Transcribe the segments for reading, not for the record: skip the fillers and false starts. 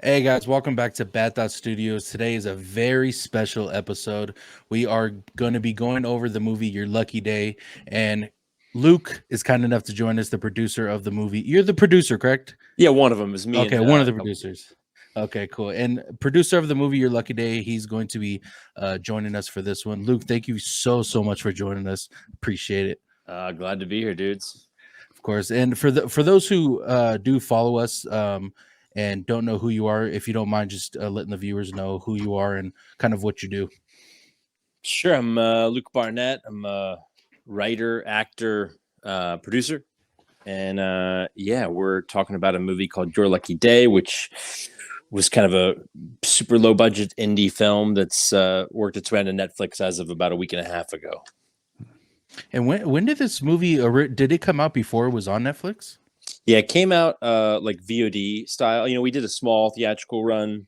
Hey guys, welcome back to Bad Thought Studios. Today is a very special episode. We are going to be going over the movie Your Lucky Day, and Luke is kind enough to join us, the producer of the movie. You're the producer, correct? Yeah, one of them is me Okay, and one of a the couple. producers. Okay, cool. And producer of the movie Your Lucky Day, he's going to be joining us for this one. Luke, thank you so much for joining us. Appreciate it. Glad to be here, dudes. Of course. And for those who do follow us and don't know who you are, if you don't mind just letting the viewers know who you are and kind of what you do. Sure, I'm Luke Barnett. I'm a writer, actor, producer, and yeah, we're talking about a movie called Your Lucky Day, which was kind of a super low budget indie film that's worked its way onto Netflix as of about a week and a half ago. And when did this movie did it come out before it was on Netflix? Yeah, it came out like VOD style. You know, we did a small theatrical run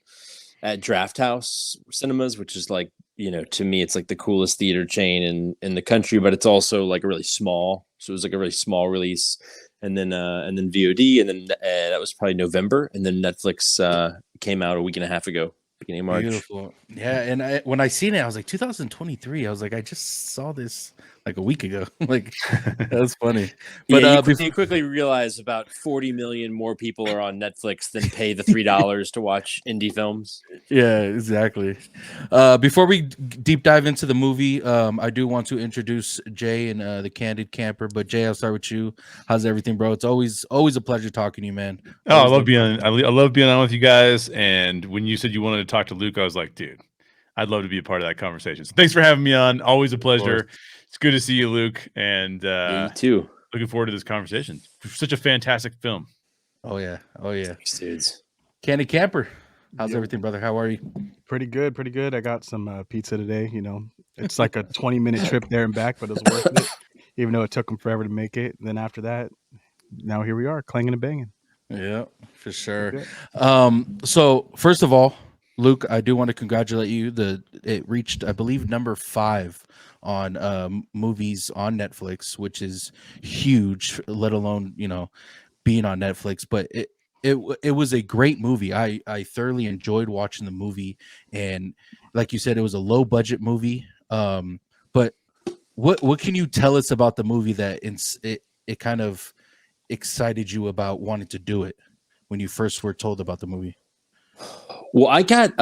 at Draft House Cinemas, which is like, to me, it's like the coolest theater chain in the country, but it's also like a really small. So it was like a really small release, and then VOD, and then that was probably November, and then Netflix came out a week and a half ago, beginning of March. Beautiful. Yeah, and when I seen it, I was like 2023. I was like, I just saw this like a week ago. Like that's funny. But Yeah, you quickly realize about 40 million more people are on Netflix than pay the $3 to watch indie films. Yeah, exactly. Before we deep dive into the movie, I do want to introduce Jay and the Candid Camper. But Jay, I'll start with you. How's everything, bro? It's always a pleasure talking to you, man. Oh, I Always love being I love being on with you guys. And when you said you wanted to talk to Luke, I was like, dude, I'd love to be a part of that conversation. So thanks for having me on. Always a pleasure. It's good to see you, Luke. And Yeah, you too. Looking forward to this conversation. Such a fantastic film. Oh yeah. Thanks, dudes. Candid Camper. How's everything, brother? How are you? Pretty good. I got some pizza today. It's like a 20-minute trip there and back, but it was worth it, even though it took them forever to make it. And then after that, now here we are, clanging and banging. Yeah, for sure. Okay. So first of all, Luke, I do want to congratulate you. It reached, I believe, number 5 on movies on Netflix, which is huge. Let alone being on Netflix, but it was a great movie. I thoroughly enjoyed watching the movie, and like you said, it was a low budget movie. But what can you tell us about the movie that it kind of excited you about wanting to do it when you first were told about the movie? Well, I got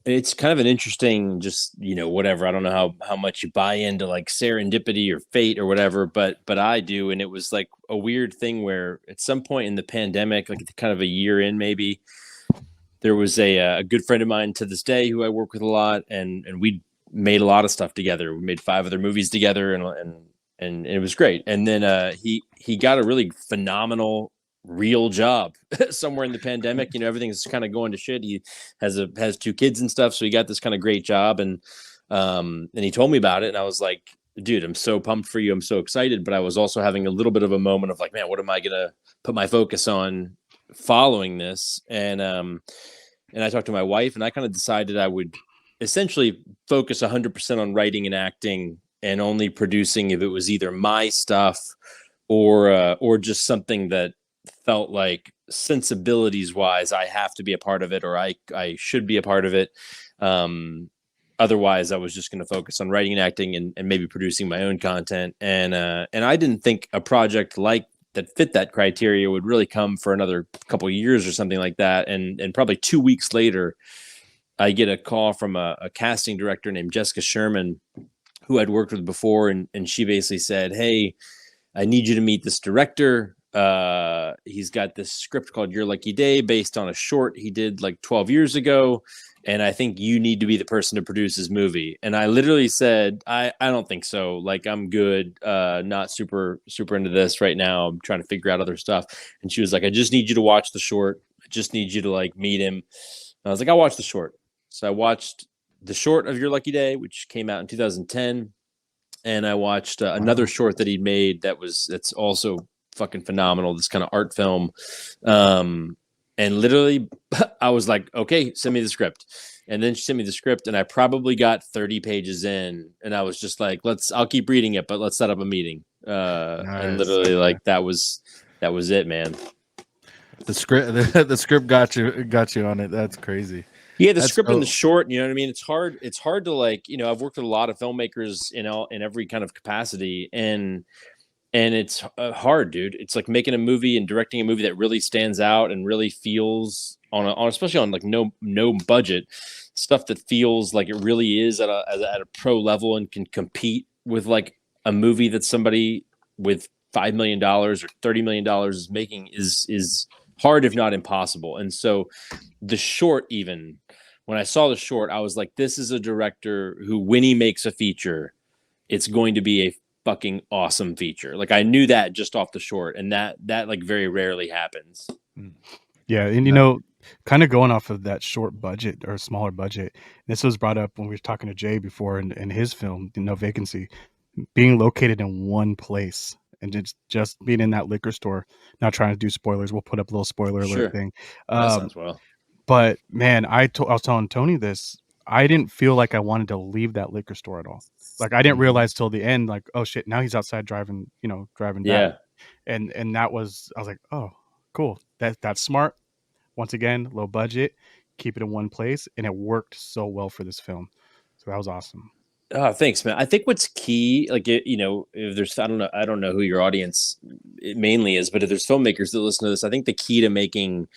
it's kind of an interesting, just whatever. I don't know how much you buy into like serendipity or fate or whatever, but I do. And it was like a weird thing where at some point in the pandemic, like kind of a year in maybe, there was a good friend of mine to this day who I work with a lot, and we made a lot of stuff together. We made 5 other movies together, and it was great. And then he got a really phenomenal real job somewhere in the pandemic. Everything's kind of going to shit. He has 2 kids and stuff, so he got this kind of great job, and he told me about it, and I was like, dude, I'm so pumped for you. I'm so excited. But I was also having a little bit of a moment of like, man, what am I gonna put my focus on following this? And I talked to my wife, and I kind of decided I would essentially focus 100% on writing and acting, and only producing if it was either my stuff or just something that felt like sensibilities wise I have to be a part of it, or I should be a part of it. Otherwise I was just going to focus on writing and acting, and maybe producing my own content. And I didn't think a project like that fit that criteria would really come for another couple of years or something like that. And probably 2 weeks later, I get a call from a casting director named Jessica Sherman, who I'd worked with before. And she basically said, hey, I need you to meet this director. He's got this script called Your Lucky Day based on a short he did like 12 years ago. And I think you need to be the person to produce his movie. And I literally said, I don't think so. Like, I'm good. Not super into this right now. I'm trying to figure out other stuff. And she was like, I just need you to watch the short. I just need you to like meet him. And I was like, I'll watch the short. So I watched the short of Your Lucky Day, which came out in 2010. And I watched another short that he'd made that's also fucking phenomenal. This kind of art film. And literally I was like, okay, send me the script. And then she sent me the script, and I probably got 30 pages in, and I was just like, I'll keep reading it, but let's set up a meeting. Nice. And literally like, that was it, man. The script, the script got you on it. That's crazy. Yeah, the That's script and the dope. short, you know what I mean? It's hard to like, I've worked with a lot of filmmakers in every kind of capacity, and it's hard, dude. It's like making a movie and directing a movie that really stands out and really feels on especially on like no budget stuff that feels like it really is at a pro level and can compete with like a movie that somebody with $5 million or $30 million is making is hard, if not impossible. And so the short, even when I saw the short, I was like, this is a director who, when he makes a feature, it's going to be a fucking awesome feature. Like, I knew that just off the short, and that like very rarely happens. Yeah, and kind of going off of that short budget or smaller budget, this was brought up when we were talking to Jay before in his film, No Vacancy, being located in one place and just being in that liquor store. Not trying to do spoilers. We'll put up a little spoiler Sure. alert thing. That sounds well. But man, I was telling Tony this. I didn't feel like I wanted to leave that liquor store at all. Like, I didn't realize till the end, like, oh shit, now he's outside driving back. Yeah. And that was, I was like, oh, cool. That's smart. Once again, low budget, keep it in one place, and it worked so well for this film. So that was awesome. Oh, thanks, man. I think what's key, like, if there's, I don't know who your audience mainly is, but if there's filmmakers that listen to this, I think the key to making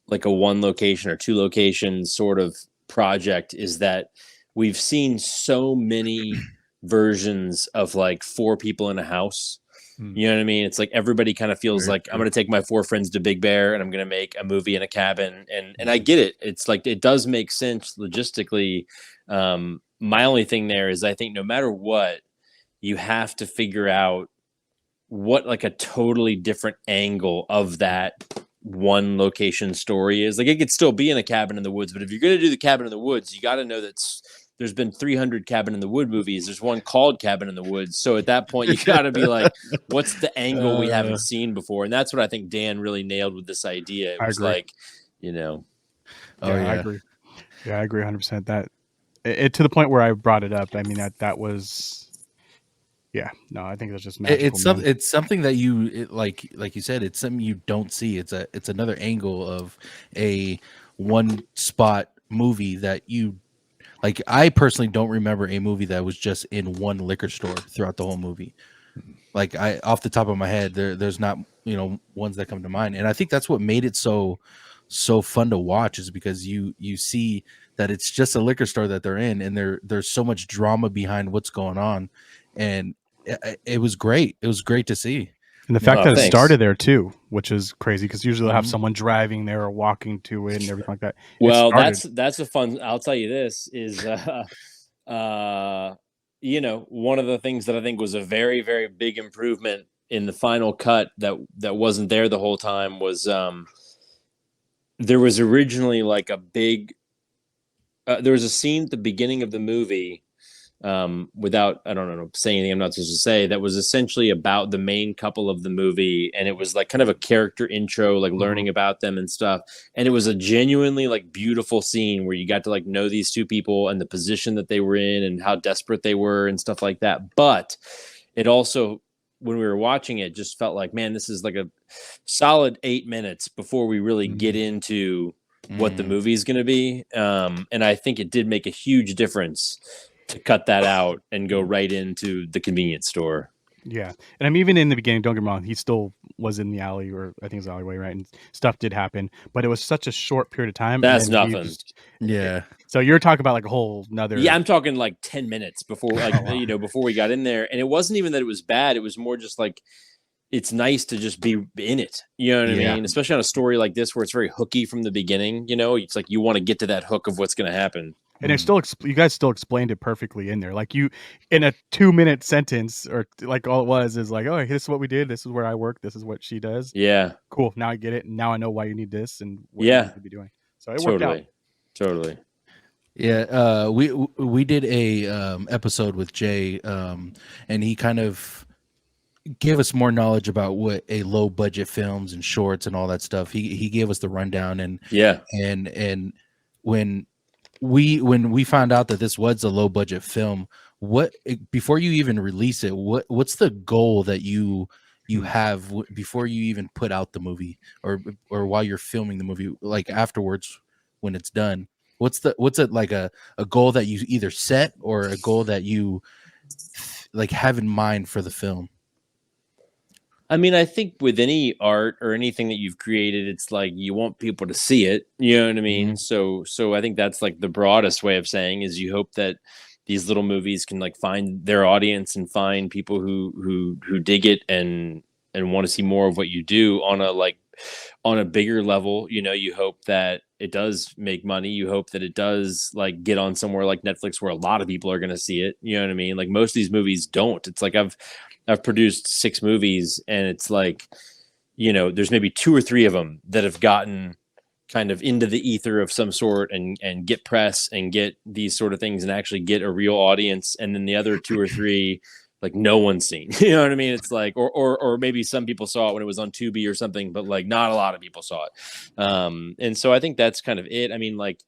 like a one location or two location sort of project is that we've seen so many versions of like 4 people in a house. You know what I mean? It's like everybody kind of feels like, I'm going to take my 4 friends to Big Bear and I'm going to make a movie in a cabin. And I get it. It's like, it does make sense logistically. My only thing there is, I think no matter what, you have to figure out what like a totally different angle of that one location story is. Like, it could still be in a cabin in the woods, but if you're going to do the cabin in the woods, you got to know that there's been 300 Cabin in the Wood movies. There's one called Cabin in the Woods. So at that point, you got to be like, what's the angle we haven't seen before? And that's what I think Dan really nailed with this idea. It was like, I agree. Yeah, I agree 100%. That it to the point where I brought it up. I mean, that was, yeah, no, I think it was just magical. It's something that like you said, it's something you don't see. It's another angle of a one spot movie that you, like, I personally don't remember a movie that was just in one liquor store throughout the whole movie. Like, off the top of my head, there's not, ones that come to mind. And I think that's what made it so fun to watch, is because you see that it's just a liquor store that they're in, and there's so much drama behind what's going on. And it was great. It was great to see. And the fact that it started there too, which is crazy, because usually they'll have someone driving there or walking to it and everything like that. Well, that's a fun. I'll tell you this is, one of the things that I think was a very, very big improvement in the final cut that wasn't there the whole time was, there was originally like a big, there was a scene at the beginning of the movie, without, I don't know, saying anything I'm not supposed to say, that was essentially about the main couple of the movie, and it was like kind of a character intro, like learning about them and stuff, and it was a genuinely like beautiful scene where you got to like know these 2 people and the position that they were in and how desperate they were and stuff like that. But it also, when we were watching it, just felt like, man, this is like a solid 8 minutes before we really get into what the movie is going to be, and I think it did make a huge difference to cut that out and go right into the convenience store. Yeah. And I'm even in the beginning, don't get me wrong, he still was in the alley, or I think it's alleyway, right? And stuff did happen, but it was such a short period of time. That's nothing. So you're talking about like a whole nother. Yeah, I'm talking like 10 minutes before, like, before we got in there. And it wasn't even that it was bad. It was more just like, it's nice to just be in it. You know what I mean? Especially on a story like this, where it's very hooky from the beginning, it's like, you want to get to that hook of what's going to happen. And it's still, you guys still explained it perfectly in there. Like, you, in a 2-minute sentence, or like all it was is like, oh, this is what we did. This is where I work. This is what she does. Yeah. Cool. Now I get it. Now I know why you need this and what you need to be doing. So it worked out. Totally. Yeah. We did a episode with Jay, and he kind of gave us more knowledge about what a low budget films and shorts and all that stuff. He gave us the rundown, and when we found out that this was a low budget film, before you even release it, what's the goal that you you have before you even put out the movie, or while you're filming the movie, like afterwards when it's done? What's it like a goal that you either set or a goal that you like have in mind for the film? I mean, I think with any art or anything that you've created, it's like you want people to see it. You know what I mean? So I think that's like the broadest way of saying is you hope that these little movies can like find their audience and find people who dig it and want to see more of what you do on a bigger level. You know, you hope that it does make money. You hope that it does like get on somewhere like Netflix where a lot of people are going to see it. You know what I mean? Like most of these movies don't. It's like I've produced 6 movies and it's like, you know, there's maybe 2 or 3 of them that have gotten kind of into the ether of some sort and get press and get these sort of things and actually get a real audience. And then the other 2 or 3, like no one's seen, you know what I mean? It's like, or maybe some people saw it when it was on Tubi or something, but like not a lot of people saw it. And so I think that's kind of it. I mean, like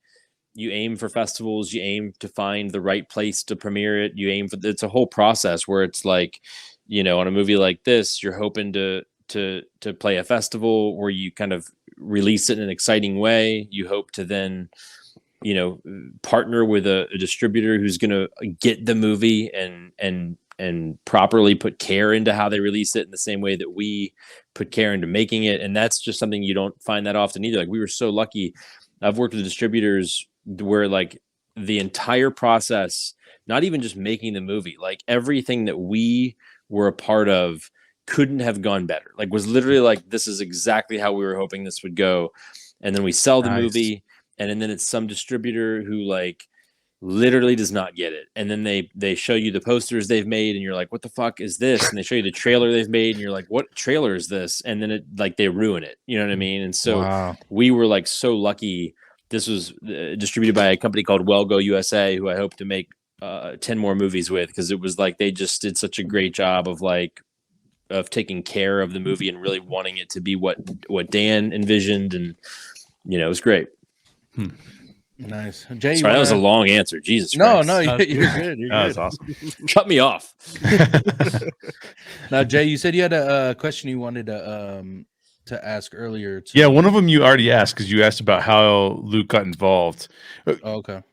you aim for festivals, you aim to find the right place to premiere it. You aim for, it's a whole process where it's like, you know, on a movie like this, you're hoping to play a festival where you kind of release it in an exciting way. You hope to then, you know, partner with a distributor who's going to get the movie and properly put care into how they release it in the same way that we put care into making it. And that's just something you don't find that often either. Like we were so lucky. I've worked with distributors where like the entire process, not even just making the movie, like everything that we were a part of couldn't have gone better. Like was literally like, this is exactly how we were hoping this would go. And then we sell the movie and then it's some distributor who like literally does not get it. And then they show you the posters they've made and you're like, what the fuck is this? And they show you the trailer they've made and you're like, what trailer is this? And then it like they ruin it. You know what I mean? And so we were like so lucky. This was distributed by a company called Wellgo USA, who I hope to make 10 more movies with, because it was like they just did such a great job of like of taking care of the movie and really wanting it to be what Dan envisioned, and you know, it was great. Nice. Jay, sorry, that was a long answer. Jesus no Christ. no you're good. That was awesome. Cut me off. Now Jay, you said you had a question you wanted to ask earlier. Yeah, one of them you already asked, because you asked about how Luke got involved. Okay.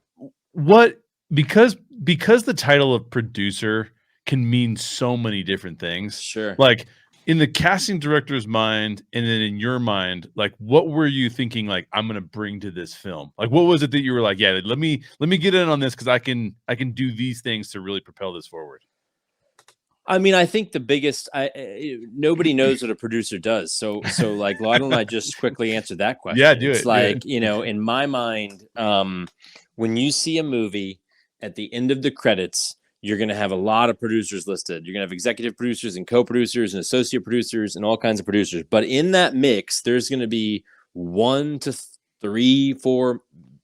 What, because the title of producer can mean so many different things. Sure. Like in the casting director's mind, and then in your mind, like what were you thinking? Like I'm gonna bring to this film. Like what was it that you were like, yeah, let me get in on this because I can do these things to really propel this forward. I mean, I think the biggest, nobody knows what a producer does. So like, why don't I just quickly answer that question? Yeah, do it. It's like, you know, in my mind, when you see a movie at the end of the credits, you're going to have a lot of producers listed. You're going to have executive producers and co-producers and associate producers and all kinds of producers. But in that mix, there's going to be 1 to 3, 4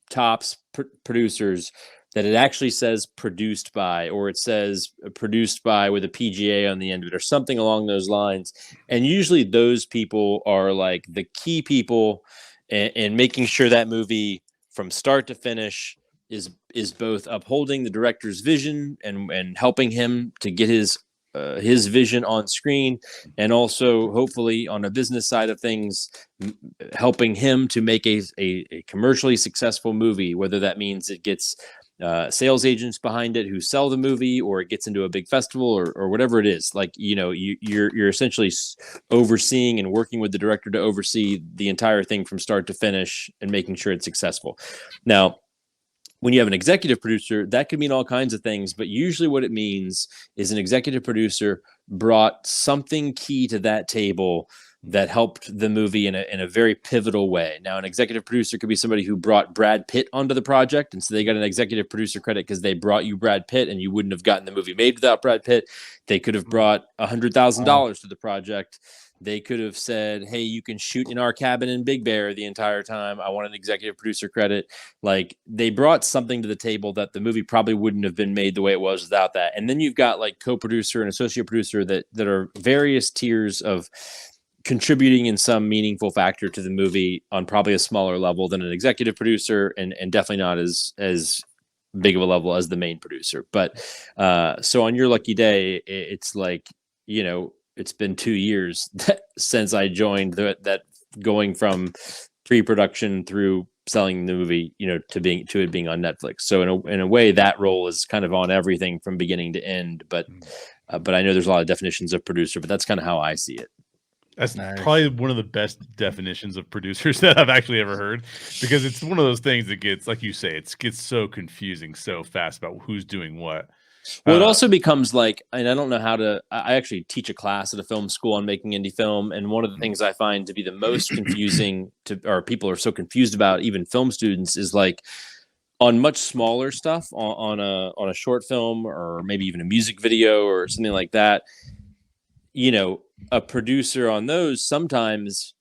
tops producers that it actually says produced by, or it says produced by with a PGA on the end of it, or something along those lines. And usually those people are like the key people in making sure that movie from start to finish is both upholding the director's vision and helping him to get his vision on screen, and also hopefully on a business side of things, helping him to make a commercially successful movie, whether that means it gets sales agents behind it who sell the movie, or it gets into a big festival, or whatever it is. Like, you know, you're essentially overseeing and working with the director to oversee the entire thing from start to finish and making sure it's successful. Now, when you have an executive producer, that could mean all kinds of things, but usually what it means is an executive producer brought something key to that table that helped the movie in a very pivotal way. Now, an executive producer could be somebody who brought Brad Pitt onto the project, and so they got an executive producer credit because they brought you Brad Pitt, and you wouldn't have gotten the movie made without Brad Pitt. They could have brought $100,000 to the project. They could have said, hey, you can shoot in our cabin in Big Bear the entire time. I want an executive producer credit. Like, they brought something to the table that the movie probably wouldn't have been made the way it was without that. And then you've got like co-producer and associate producer that are various tiers of contributing in some meaningful factor to the movie on probably a smaller level than an executive producer, and definitely not as big of a level as the main producer. But so on your lucky day, it's like, you know, it's been 2 years since I joined that going from pre-production through selling the movie, to it being on Netflix. So in a way, that role is kind of on everything from beginning to end. But I know there's a lot of definitions of producer, but that's kind of how I see it. That's Nice. probably one of the best definitions of producers that I've actually ever heard, because it's one of those things that gets, like you say, it gets so confusing so fast about who's doing what. Well, it also becomes like, and I don't know how to, I actually teach a class at a film school on making indie film. And one of the things I find to be the most confusing or people are so confused about, even film students, is like on much smaller stuff, on a short film or maybe even a music video or something like that, a producer on those, sometimes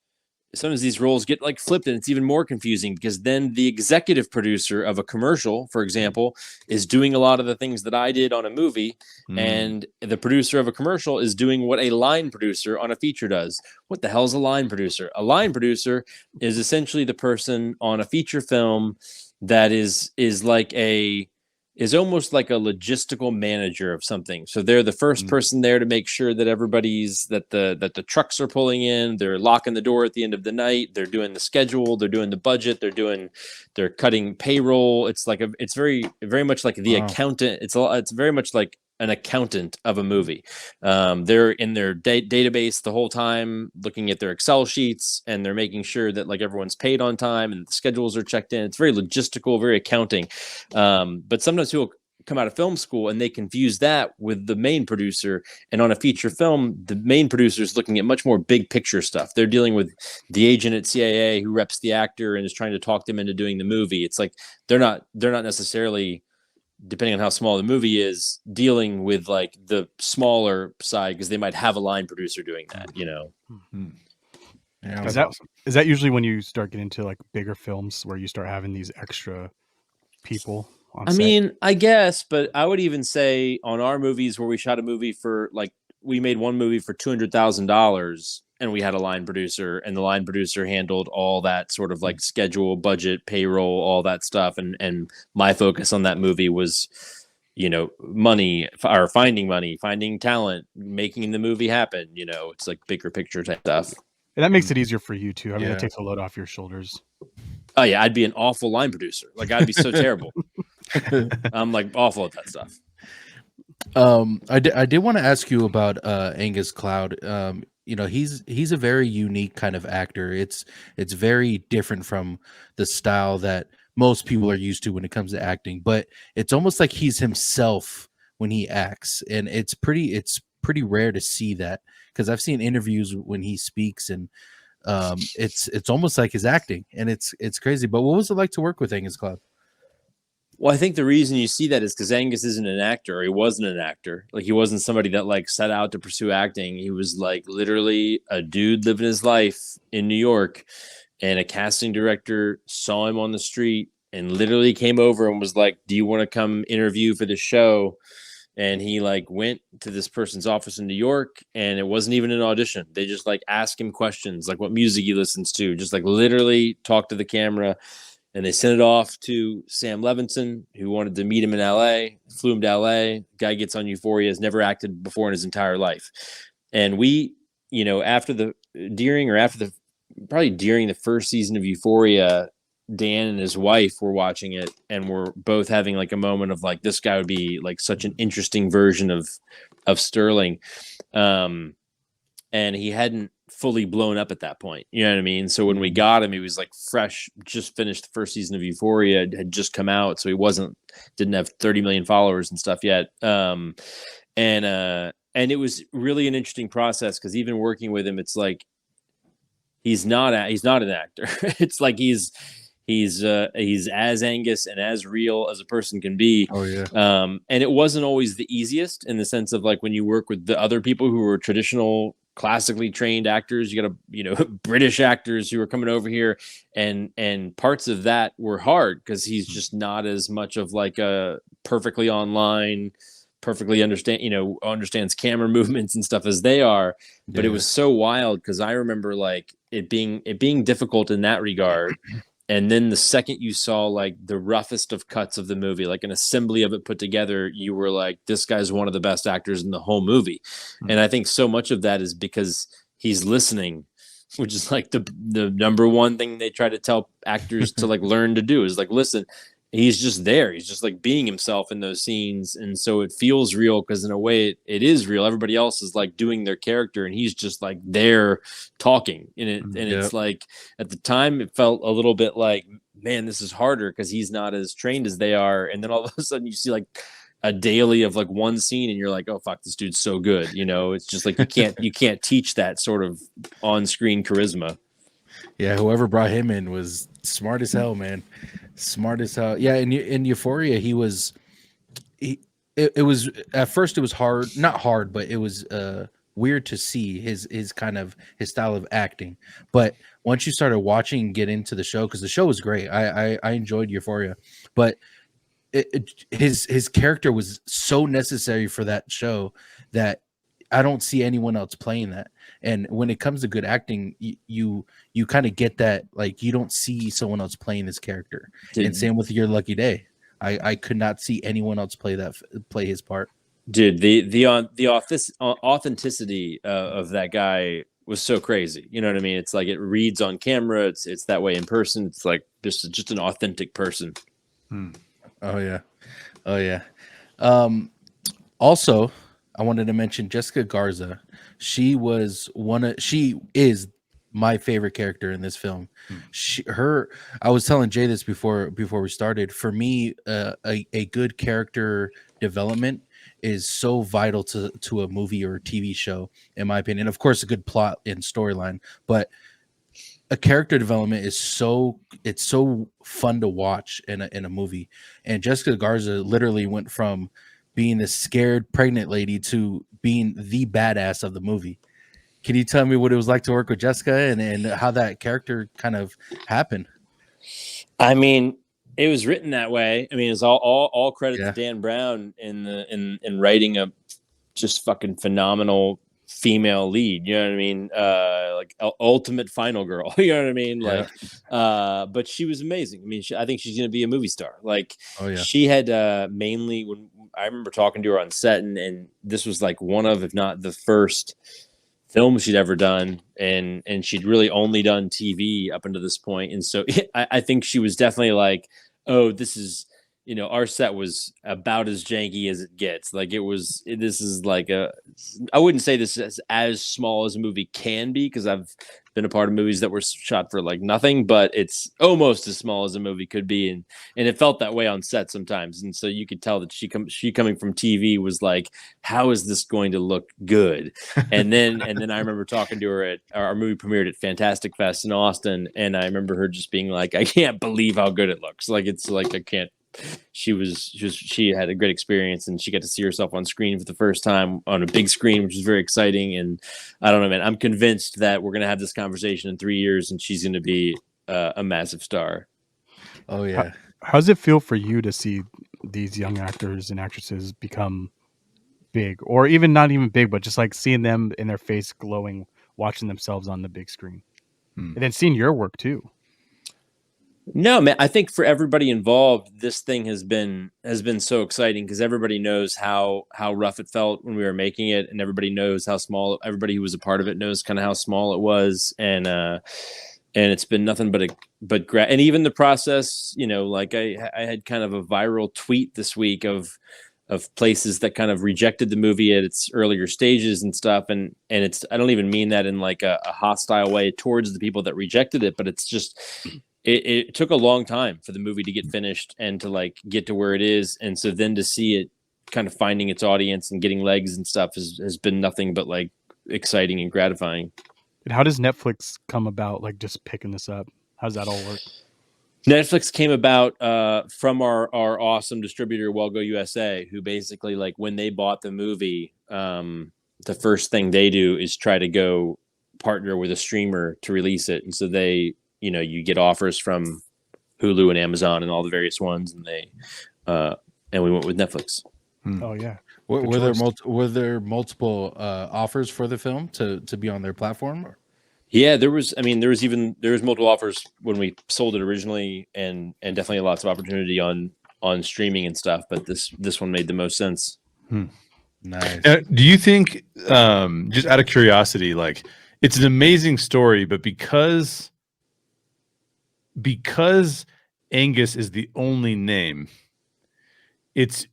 these roles get like flipped, and it's even more confusing because then the executive producer of a commercial, for example, is doing a lot of the things that I did on a movie, and the producer of a commercial is doing what a line producer on a feature does. What the hell is a line producer? A line producer is essentially the person on a feature film that is almost like a logistical manager of something. So they're the first person there to make sure that that the trucks are pulling in, they're locking the door at the end of the night, they're doing the schedule, they're doing the budget, they're cutting payroll. It's very, very much like the accountant. It's very much like an accountant of a movie. They're in their database the whole time, looking at their Excel sheets, and they're making sure that like everyone's paid on time and the schedules are checked in. It's very logistical, very accounting. But sometimes people come out of film school and they confuse that with the main producer. And on a feature film, the main producer is looking at much more big picture stuff. They're dealing with the agent at CIA who reps the actor and is trying to talk them into doing the movie. It's like they're not necessarily, depending on how small the movie is, dealing with like the smaller side, because they might have a line producer doing that, Yeah, Is that usually when you start getting into like bigger films where you start having these extra people on set? mean, I guess, but I would even say on our movies where we shot a movie for we made one movie for $200,000 and we had a line producer, and the line producer handled all that sort of like schedule, budget, payroll, all that stuff. And my focus on that movie was, money, or finding money, finding talent, making the movie happen. It's like bigger picture type stuff. And that makes it easier for you too. I mean, Yeah. it takes a load off your shoulders. Oh yeah, I'd be an awful line producer. Like I'd be so terrible. I'm like awful at that stuff. I did want to ask you about Angus Cloud. He's a very unique kind of actor. It's very different from the style that most people are used to when it comes to acting, but it's almost like he's himself when he acts, and it's pretty rare to see that, because I've seen interviews when he speaks, and it's almost like his acting, and it's crazy. But what was it like to work with Angus Cloud? Well, I think the reason you see that is because Angus isn't an actor, or he wasn't an actor. Like he wasn't somebody that like set out to pursue acting. He was like literally a dude living his life in New York, and a casting director saw him on the street and literally came over and was like, "Do you want to come interview for the show?" And he like went to this person's office in New York, and it wasn't even an audition. They just like asked him questions, like what music he listens to, just like literally talk to the camera. And they sent it off to Sam Levinson, who wanted to meet him in LA, flew him to LA. Guy gets on Euphoria, has never acted before in his entire life. And we, during the first season of Euphoria, Dan and his wife were watching it, and were both having like a moment of like, this guy would be like such an interesting version of Sterling. And he hadn't fully blown up at that point. You know what I mean? So when we got him, he was like fresh, just finished the first season of Euphoria, had just come out. So he didn't have 30 million followers and stuff yet. And it was really an interesting process, because even working with him, it's like, he's not an actor. It's like he's as Angus and as real as a person can be. Oh yeah. And it wasn't always the easiest, in the sense of like when you work with the other people who were traditional, classically trained actors, you got British actors who are coming over here, and parts of that were hard, because he's just not as much of like a perfectly online, perfectly understands camera movements and stuff as they are. But it was so wild, because I remember like it being difficult in that regard. And then the second you saw like the roughest of cuts of the movie, like an assembly of it put together, you were like, this guy's one of the best actors in the whole movie. And I think so much of that is because he's listening, which is like the number one thing they try to tell actors to like learn to do is like, listen. He's just there. He's just like being himself in those scenes. And so it feels real because in a way it is real. Everybody else is like doing their character and he's just like there talking. And it's like at the time it felt a little bit like, man, this is harder because he's not as trained as they are. And then all of a sudden you see like a daily of like one scene and you're like, oh fuck, this dude's so good. You know, it's just like you can't teach that sort of on-screen charisma. Yeah, whoever brought him in was smart as hell, man. Smart as hell. Yeah, in Euphoria, it was at first it was hard, not hard, but it was weird to see his style of acting. But once you started watching and get into the show, because the show was great, I enjoyed Euphoria, but his character was so necessary for that show that I don't see anyone else playing that. And when it comes to good acting, you kind of get that, like, you don't see someone else playing this character. And same with Your Lucky Day. I could not see anyone else play his part. Dude, the authenticity of that guy was so crazy. You know what I mean? It's like it reads on camera. It's that way in person. It's like just an authentic person. Oh yeah. Also, I wanted to mention Jessica Garza. She is my favorite character in this film. I was telling Jay this before we started. For me, a good character development is so vital to a movie or a TV show, in my opinion. Of course, a good plot and storyline, but a character development is so fun to watch in a movie. And Jessica Garza literally went from being the scared pregnant lady to being the badass of the movie. Can you tell me what it was like to work with Jessica and how that character kind of happened? I mean, it was written that way. I mean, it's all credit to Dan Brown in writing a just fucking phenomenal female lead. You know what I mean? Like ultimate final girl. You know what I mean? Like, but she was amazing. I mean, I think she's going to be a movie star. Like, she had mainly when I remember talking to her on set, and this was like one of, if not the first film she'd ever done, and she'd really only done TV up until this point. And so I think she was definitely like, oh, this is, you know, our set was about as janky as it gets. Like this is like I wouldn't say this is as small as a movie can be, because I've been a part of movies that were shot for like nothing, but it's almost as small as a movie could be. And it felt that way on set sometimes. And so you could tell that she coming from TV was like, how is this going to look good? And then I remember talking to her at our movie premiered at Fantastic Fest in Austin. And I remember her just being like, I can't believe how good it looks. Like, it's like, I can't. She had a great experience, and she got to see herself on screen for the first time on a big screen, which is very exciting. And I don't know, man, I'm convinced that we're going to have this conversation in 3 years and she's going to be a massive star. Oh yeah. How does it feel for you to see these young actors and actresses become big, or even not even big, but just like seeing them in their face glowing, watching themselves on the big screen, and then seeing your work too? No, man, I think for everybody involved, this thing has been so exciting, because everybody knows how rough it felt when we were making it, and everybody knows how small. Everybody who was a part of it knows kind of how small it was, and it's been nothing but and even the process. You know, like I had kind of a viral tweet this week of places that kind of rejected the movie at its earlier stages and stuff, and it's, I don't even mean that in like a hostile way towards the people that rejected it, but it's just. It took a long time for the movie to get finished and to like get to where it is. And so then to see it kind of finding its audience and getting legs and stuff has been nothing but like exciting and gratifying. And how does Netflix come about, like just picking this up? How does that all work? Netflix came about from our awesome distributor, Wellgo USA, who basically, like, when they bought the movie, the first thing they do is try to go partner with a streamer to release it. And so they, you know, you get offers from Hulu and Amazon and all the various ones, and and we went with Netflix. Oh yeah. Were there multiple offers for the film to be on their platform? Yeah, there was multiple offers when we sold it originally, and definitely lots of opportunity on streaming and stuff. But this one made the most sense. Nice. Do you think, just out of curiosity, like it's an amazing story, but because Angus is the only name, it's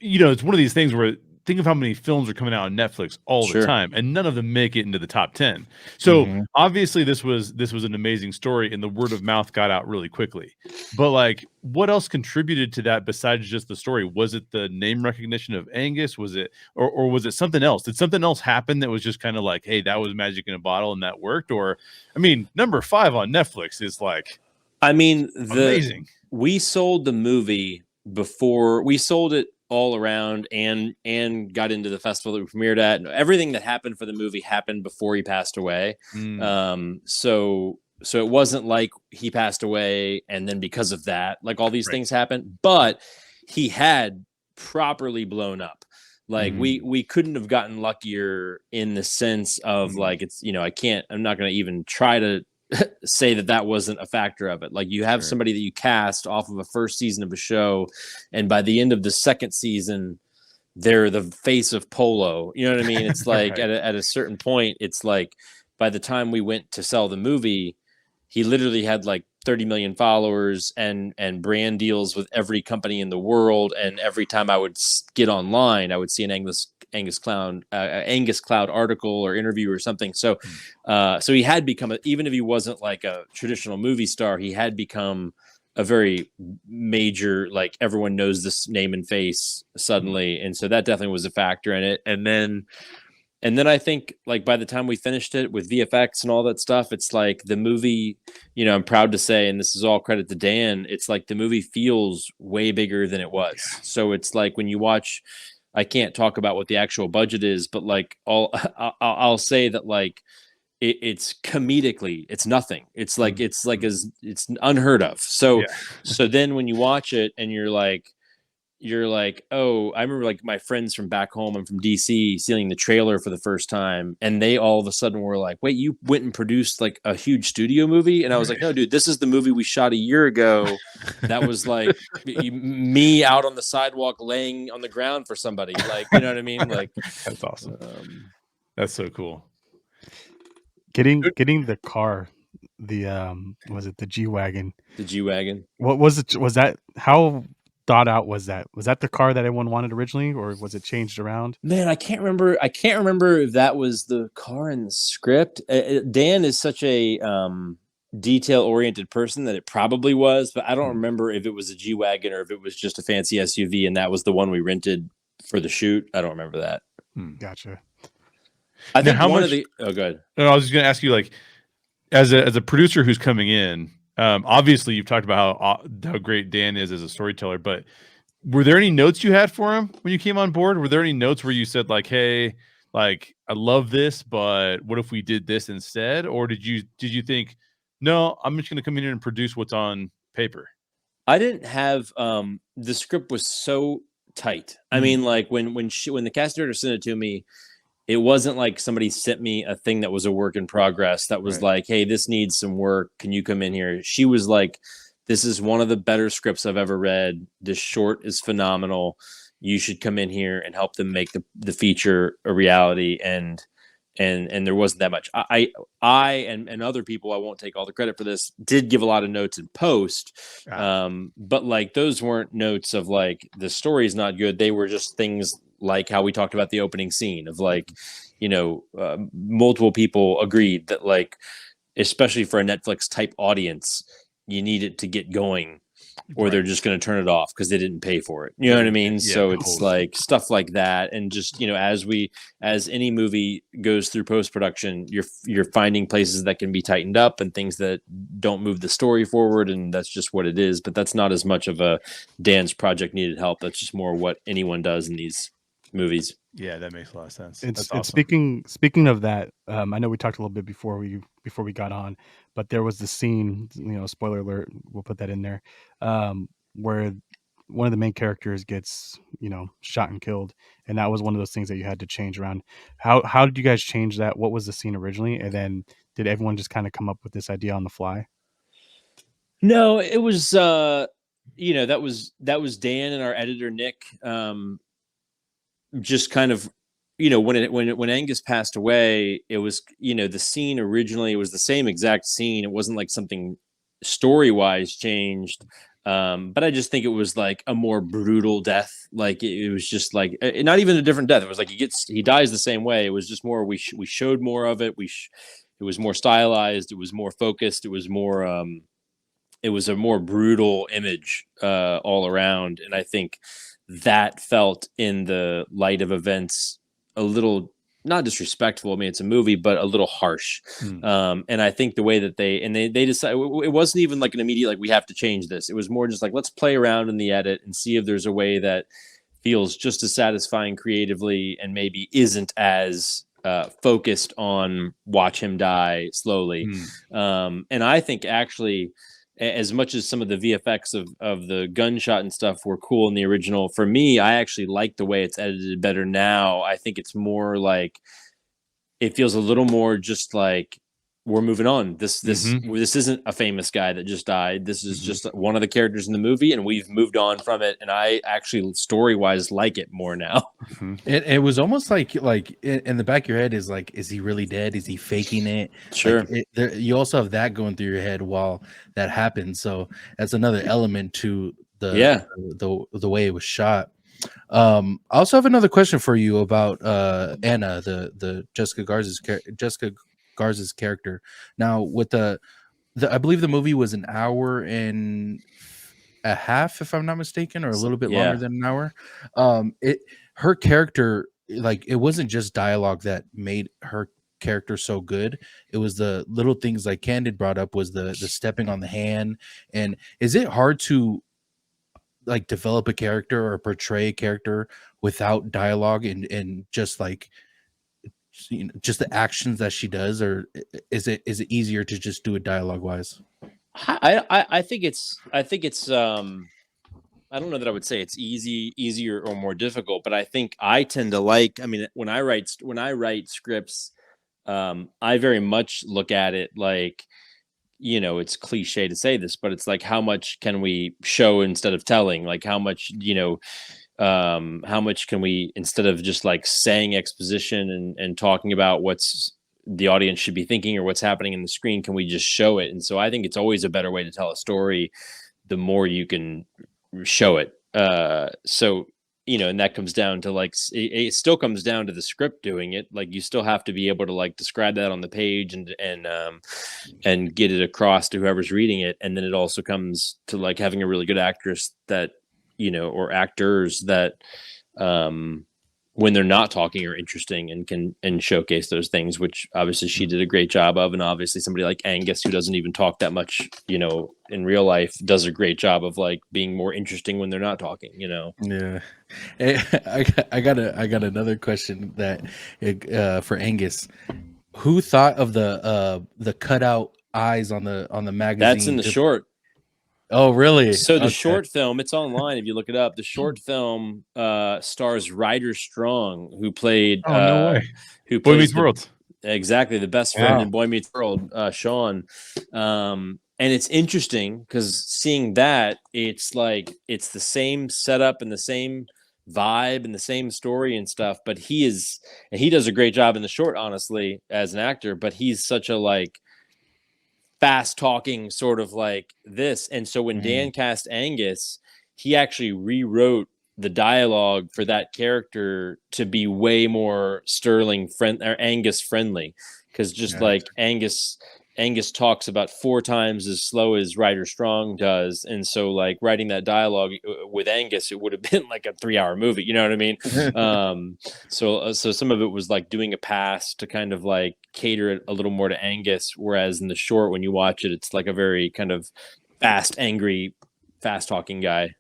it's one of these things where think of how many films are coming out on Netflix all the Sure. time, and none of them make it into the top 10. So Mhm. obviously this was an amazing story, and the word of mouth got out really quickly. But like, what else contributed to that besides just the story? Was it the name recognition of Angus? Was it, or was it something else? Did something else happen that was just kind of like, hey, that was magic in a bottle and that worked? Or, I mean, number 5 on Netflix is like, I mean, amazing. We sold the movie before we sold it all around, and got into the festival that we premiered at, and everything that happened for the movie happened before he passed away. So it wasn't like he passed away and then because of that, like all these things happened, but he had properly blown up. Like we couldn't have gotten luckier in the sense of like, it's, I'm not going to even try to say that wasn't a factor of it. Like you have somebody that you cast off of a first season of a show, and by the end of the second season, they're the face of polo. You know what I mean? It's like at a certain point, it's like by the time we went to sell the movie, he literally had like 30 million followers and brand deals with every company in the world. And every time I would get online, I would see an Angus Cloud article or interview or something. So he had become, even if he wasn't like a traditional movie star, he had become a very major, like everyone knows this name and face suddenly. And so that definitely was a factor in it. And then I think like by the time we finished it with VFX and all that stuff, it's like the movie, I'm proud to say, and this is all credit to Dan, it's like the movie feels way bigger than it was. Yeah. So it's like when you watch, I can't talk about what the actual budget is, but like I'll say that like it's comedically, it's nothing. It's like it's unheard of. So so then when you watch it and you're like, oh, I remember like my friends from back home, I'm from DC, seeing the trailer for the first time, and they all of a sudden were like, wait, you went and produced like a huge studio movie? And I was like, no, dude, this is the movie we shot a year ago. That was like me out on the sidewalk laying on the ground for somebody. Like, you know what I mean? Like, that's awesome. That's so cool. Getting the car, was it the G-Wagon? The G-Wagon. What was it? Was that, how thought out was that? Was that the car that everyone wanted originally, or was it changed around? Man, I can't remember if that was the car in the script. Dan is such a detail-oriented person that it probably was, but I don't remember if it was a G-Wagon or if it was just a fancy SUV, and that was the one we rented for the shoot. I don't remember that. Gotcha. I think one of the. Oh, good. No, I was just going to ask you, like, as a producer who's coming in, obviously you've talked about how great Dan is as a storyteller, but were there any notes you had for him when you came on board? Were there any notes where you said like, hey, like, I love this, but what if we did this instead? Or did you think, no, I'm just going to come in here and produce what's on paper? I didn't have, the script was so tight. I mean, like when the casting director sent it to me, it wasn't like somebody sent me a thing that was a work in progress that was like, hey, this needs some work. Can you come in here? She was like, this is one of the better scripts I've ever read. This short is phenomenal. You should come in here and help them make the feature a reality. And there wasn't that much. I and other people, I won't take all the credit for this, did give a lot of notes in post. But like those weren't notes of like the story's not good. They were just things like how we talked about the opening scene of like, multiple people agreed that like, especially for a Netflix type audience, you need it to get going or they're just going to turn it off because they didn't pay for it. You know what I mean? Yeah, so it's like stuff like that. And just, as any movie goes through post-production, you're finding places that can be tightened up and things that don't move the story forward. And that's just what it is. But that's not as much of a Dan's project needed help. That's just more what anyone does in these movies. Yeah, that makes a lot of sense. It's awesome. Speaking of that, I know we talked a little bit before we got on, but there was the scene, spoiler alert, we'll put that in there, where one of the main characters gets, shot and killed, and that was one of those things that you had to change around. How did you guys change that? What was the scene originally, and then did everyone just kind of come up with this idea on the fly? No, it was that was Dan and our editor Nick. Just kind of, when Angus passed away, it was, the scene originally, it was the same exact scene. It wasn't like something story wise changed. But I just think it was like a more brutal death. Like it was just like not even a different death. It was like he dies the same way. It was just more, we showed more of it. It was more stylized. It was more focused. It was more, it was a more brutal image all around. And I think that felt in the light of events a little, not disrespectful. I mean, it's a movie, but a little harsh. And I think the way that they decided, it wasn't even like an immediate, like, we have to change this. It was more just like, let's play around in the edit and see if there's a way that feels just as satisfying creatively and maybe isn't as focused on watch him die slowly. And I think actually, as much as some of the VFX of the gunshot and stuff were cool in the original, for me, I actually like the way it's edited better now. I think it's more like, it feels a little more just like, we're moving on. This isn't a famous guy that just died. This is just one of the characters in the movie, and we've moved on from it. And I actually, story wise, like it more now. It was almost like in the back of your head is like, is he really dead? Is he faking it? Sure. Like you also have that going through your head while that happens. So that's another element to the way it was shot. I also have another question for you about Anna, the Jessica Garza's character. Now, with the I believe the movie was an hour and a half, if I'm not mistaken, or a little bit longer than an hour. Her character, like, it wasn't just dialogue that made her character so good. It was the little things, like Candid brought up, was the stepping on the hand. And is it hard to like develop a character or portray a character without dialogue and just like, just the actions that she does, or is it easier to just do it dialogue wise? I think it's I don't know that I would say it's easier or more difficult, but I think I tend to like, I mean, when I write scripts, I very much look at it like, it's cliche to say this, but it's like, how much can we show instead of telling? Like, how much can we, instead of just like saying exposition and talking about what's the audience should be thinking or what's happening in the screen, can we just show it? And so I think it's always a better way to tell a story, the more you can show it. So, and that comes down to like, it still comes down to the script doing it. Like, you still have to be able to like describe that on the page and get it across to whoever's reading it. And then it also comes to like having a really good actress that, or actors that, when they're not talking, are interesting and can showcase those things, which obviously she did a great job of. And obviously somebody like Angus, who doesn't even talk that much, in real life, does a great job of like being more interesting when they're not talking, Yeah. I got another question that for Angus. Who thought of the cutout eyes on the magazine? That's in the short. Oh, really? So the short film, it's online if you look it up. The short film stars Ryder Strong, who played no way. Who Boy plays Meets World. Exactly, the best friend in Boy Meets World, Sean. And it's interesting because seeing that, it's like it's the same setup and the same vibe and the same story and stuff, but he does a great job in the short, honestly, as an actor, but he's such a like fast talking sort of like this. And so when Dan cast Angus, he actually rewrote the dialogue for that character to be way more Angus friendly, because just like Angus talks about 4 times as slow as Ryder Strong does. And so like writing that dialogue with Angus, it would have been like a 3-hour movie. You know what I mean? So some of it was like doing a pass to kind of like cater it a little more to Angus. Whereas in the short, when you watch it, it's like a very kind of fast, angry, fast talking guy.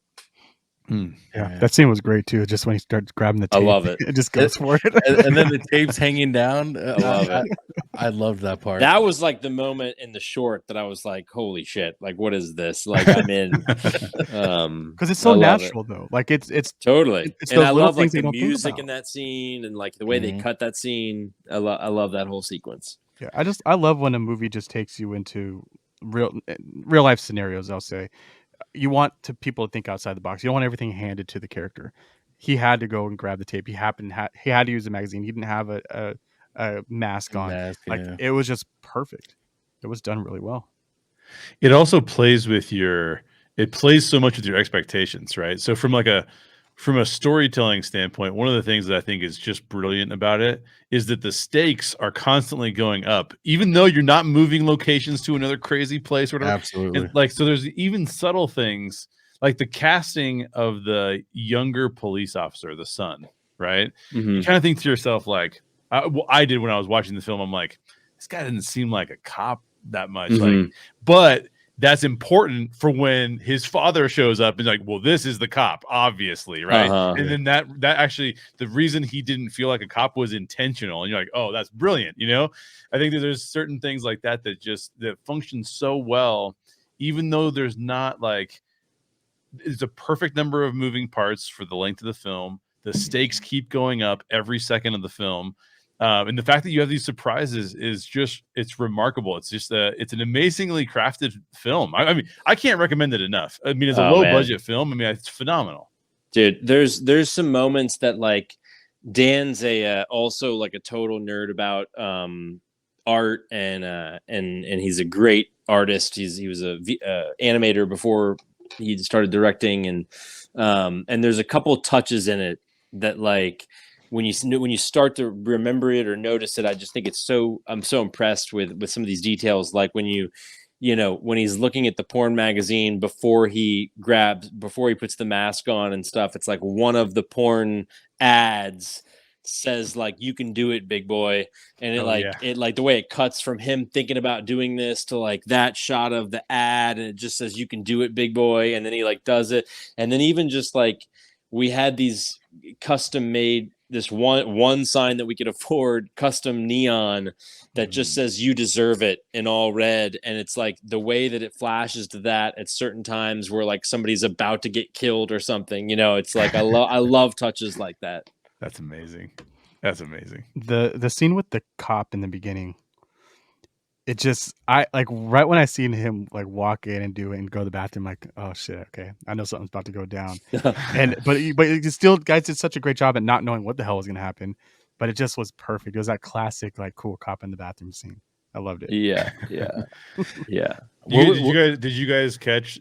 Yeah, that scene was great too. Just when he starts grabbing the I tape, love it. it just goes for it. And then the tape's hanging down. I love it. I loved that part. That was like the moment in the short that I was like, "Holy shit! Like, what is this? Like, I'm in." Because it's so I love it. natural though. Like it's Totally. it's And those I little love like things they the don't think music about. in that scene and like the way they Mhm. cut that scene. I love that whole sequence. Yeah, I love when a movie just takes you into real life scenarios. I'll say you want people to think outside the box. You don't want everything handed to the character. He had to go and grab the tape. He had to use a magazine. He didn't have a mask on. Mask, Like yeah. it was just perfect. It was done really well. It also plays with it plays so much with your expectations, right? So from a storytelling standpoint, one of the things that I think is just brilliant about it is that the stakes are constantly going up, even though you're not moving locations to another crazy place or whatever. Absolutely. And like, so there's even subtle things like the casting of the younger police officer, the son, right? You kind of think to yourself, like, I did when I was watching the film, I'm like, this guy didn't seem like a cop that much. Like, but that's important for when his father shows up and like, well, this is the cop, obviously, right? And then that actually, the reason he didn't feel like a cop was intentional. And you're like, oh, that's brilliant. You know, I think that there's certain things like that that function so well, even though there's not like, it's a perfect number of moving parts for the length of the film. The stakes keep going up every second of the film. And the fact that you have these surprises is just, it's remarkable. It's just it's an amazingly crafted film. I mean, I can't recommend it enough. I mean, it's a low budget film. I mean, it's phenomenal. Dude, there's some moments that like Dan's also like a total nerd about art and he's a great artist. He was a animator before he started directing, and there's a couple touches in it that like when you start to remember it or notice it, I just think I'm so impressed with some of these details. Like when when he's looking at the porn magazine before he puts the mask on and stuff, it's like one of the porn ads says like, "You can do it, big boy." And it like the way it cuts from him thinking about doing this to like that shot of the ad, and it just says, "You can do it, big boy." And then he like does it. And then even just like we had these custom made, this one sign that we could afford, custom neon that just says "You deserve it" in all red. And it's like the way that it flashes to that at certain times where like somebody's about to get killed or something, it's like, I love touches like that. That's amazing. That's amazing. The scene with the cop in the beginning, it just, I like right when I seen him like walk in and do it and go to the bathroom, like, oh shit, okay, I know something's about to go down. but it still, guys did such a great job at not knowing what the hell was gonna happen, but it just was perfect. It was that classic like cool cop in the bathroom scene. I loved it. Yeah. Did you guys catch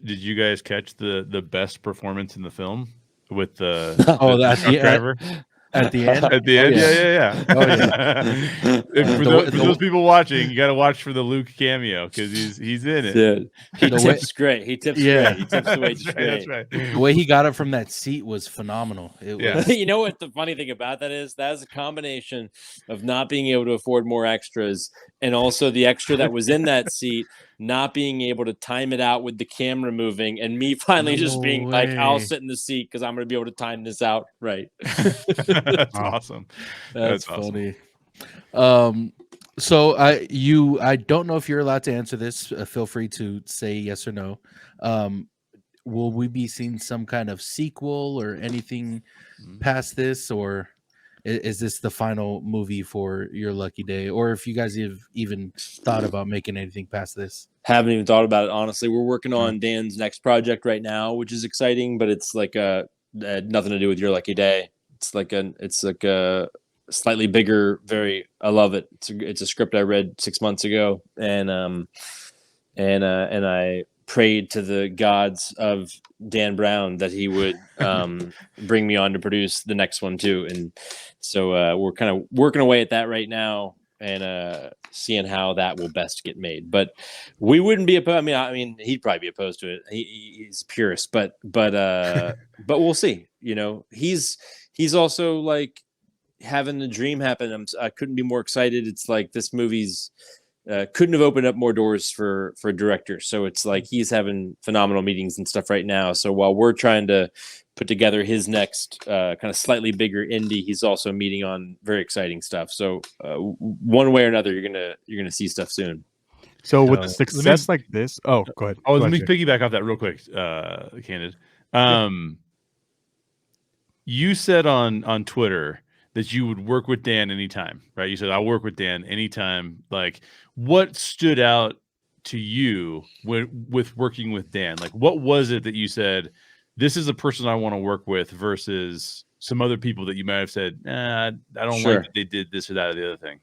the best performance in the film with the truck driver? At the end? At the end? Yeah. Oh, yeah. For those people watching, you got to watch for the Luke cameo because he's in it. Dude, he tips great. He tips great. He tips the wages great. That's right. The way he got it from that seat was phenomenal. You know what the funny thing about that is? That is a combination of not being able to afford more extras and also the extra that was in that seat not being able to time it out with the camera moving, and me finally just being like, I'll sit in the seat because I'm going to be able to time this out right. That's awesome. That's awesome. Funny. So I don't know if you're allowed to answer this. Feel free to say yes or no. Will we be seeing some kind of sequel or anything past this, or is this the final movie for Your Lucky Day? Or if you guys have even thought about making anything past this? Haven't even thought about it, honestly. We're working on Dan's next project right now, which is exciting, but it's like nothing to do with Your Lucky Day. It's like a slightly bigger, I love it. It's a script I read 6 months ago, and I prayed to the gods of Dan Brown that he would bring me on to produce the next one too. And so we're kind of working away at that right now and seeing how that will best get made. But we wouldn't be opposed. I mean, he'd probably be opposed to it. He's purist, but we'll see. He's also like having the dream happen. I couldn't be more excited. It's like this movie's couldn't have opened up more doors for directors. So it's like he's having phenomenal meetings and stuff right now. So while we're trying to put together his next kind of slightly bigger indie. He's also meeting on very exciting stuff. So one way or another, you're gonna see stuff soon. So with let me- success like this, oh, go ahead. Oh, Go let me ahead, Jay. piggyback off that real quick, Candid. You said on Twitter that you would work with Dan anytime, right? You said, I'll work with Dan anytime. Like, what stood out to you with working with Dan? Like, what was it that you said, this is a person I want to work with versus some other people that you might have said, I don't Sure. like that they did this or that or the other thing?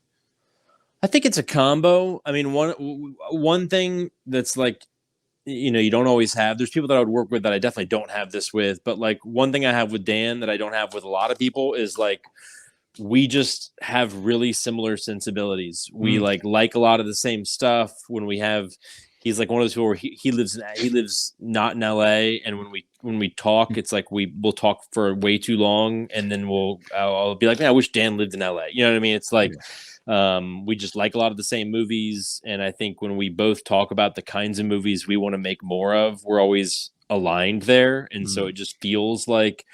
I think it's a combo. I mean, one thing that's like, you don't always have. There's people that I would work with that I definitely don't have this with. But like one thing I have with Dan that I don't have with a lot of people is like we just have really similar sensibilities. We like a lot of the same stuff. When we have, he's like one of those people where he lives not in LA, and when we talk, it's like we'll talk for way too long, and then I'll be like, man, I wish Dan lived in LA. You know what I mean? It's like. We just like a lot of the same movies, and I think when we both talk about the kinds of movies we want to make more of, we're always aligned there, and so it just feels like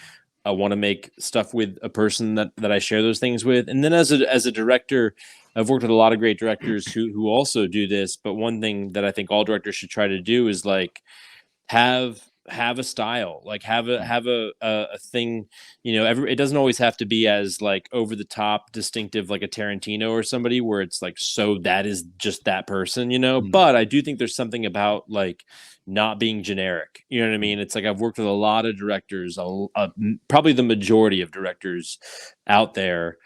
I want to make stuff with a person that I share those things with. And then as a director, I've worked with a lot of great directors who also do this, but one thing that I think all directors should try to do is like have a style, like have a thing, it doesn't always have to be as like over the top distinctive like a Tarantino or somebody where it's like, so that is just that person, but I do think there's something about like not being generic, you know what I mean? It's like I've worked with a lot of directors, probably the majority of directors out there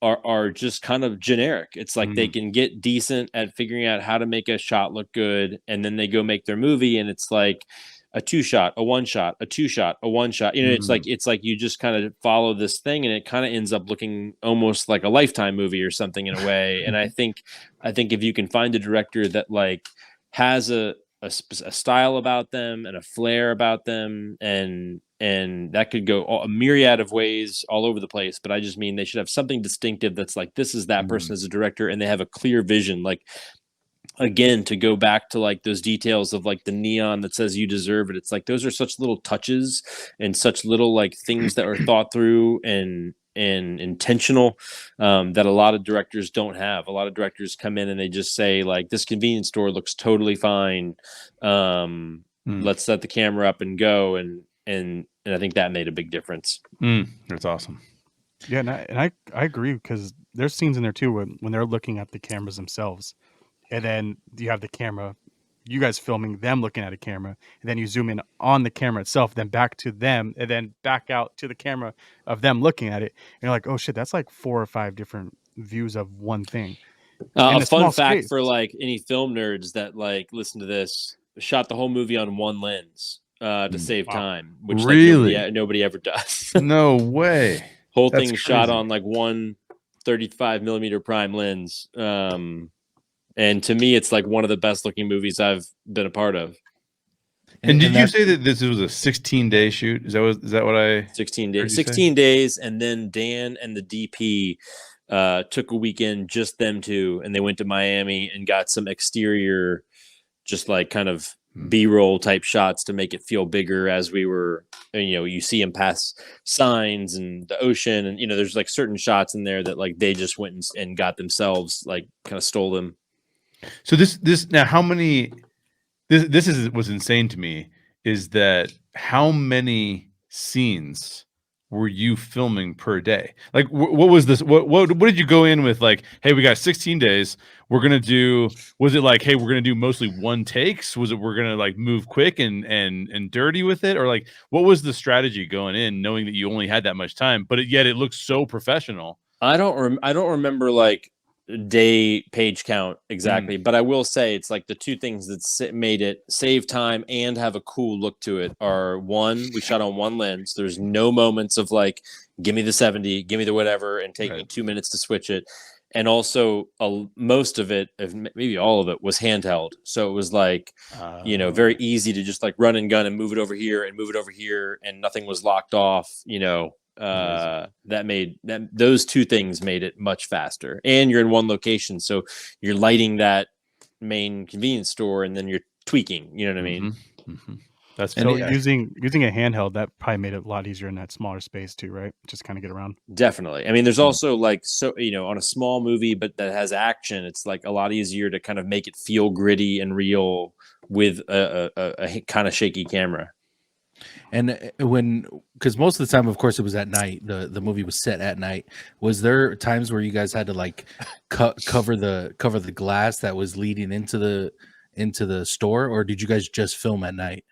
are just kind of generic. It's like they can get decent at figuring out how to make a shot look good, and then they go make their movie, and it's like a 2-shot, a 1-shot, a 2-shot, a 1-shot. It's like you just kind of follow this thing, and it kind of ends up looking almost like a Lifetime movie or something in a way. And I think if you can find a director that like has a style about them and a flair about them, and that could go a myriad of ways all over the place, but I just mean they should have something distinctive that's like, this is that person as a director, and they have a clear vision. Like, again, to go back to like those details of like the neon that says you deserve it, it's like those are such little touches and such little like things that are thought through and intentional that a lot of directors don't have. A lot of directors come in and they just say like, this convenience store looks totally fine, let's set the camera up and go, and I think that made a big difference. That's awesome. Yeah, and I agree, because there's scenes in there too when they're looking at the cameras themselves, and then you have the camera, you guys filming them looking at a camera, and then you zoom in on the camera itself, then back to them, and then back out to the camera of them looking at it, and you're like, oh shit, that's like 4 or 5 different views of one thing. A fun fact for like any film nerds that like listen to this: shot the whole movie on one lens to save time, which really like nobody ever does. No way. Whole That's thing crazy. Shot on like one 35 millimeter prime lens. And to me, it's like one of the best looking movies I've been a part of. And did you say that this was a 16-day shoot? Is that what I 16 days? 16 days, and then Dan and the DP took a weekend, just them two, and they went to Miami and got some exterior, just like kind of B-roll type shots to make it feel bigger as we were, you see them pass signs and the ocean, and there's like certain shots in there that like they just went and got themselves, like kind of stole them. So this now, how many? This is what's insane to me, is that how many scenes were you filming per day? Like, what was this? What did you go in with? Like, hey, we got 16 days. We're gonna do. Was it like, hey, we're gonna do mostly one takes? Was it we're gonna like move quick and dirty with it, or like what was the strategy going in, knowing that you only had that much time, but yet it looks so professional? I don't remember like day page count exactly, but I will say it's like the two things that made it save time and have a cool look to it are: one, we shot on one lens. There's no moments of like, give me the 70, give me the whatever, and take me 2 minutes to switch it. And also most of it, if maybe all of it, was handheld, so it was like very easy to just like run and gun and move it over here and move it over here, and nothing was locked off. Those two things made it much faster, and you're in one location, so you're lighting that main convenience store and then you're tweaking, you know what I mean? That's And cool. So using a handheld, that probably made it a lot easier in that smaller space too, right? Just kind of get around. Definitely. I mean, there's also like, so, on a small movie, but that has action, it's like a lot easier to kind of make it feel gritty and real with a kind of shaky camera. And because most of the time, of course, it was at night. The movie was set at night. Was there times where you guys had to like cover the glass that was leading into the store, or did you guys just film at night?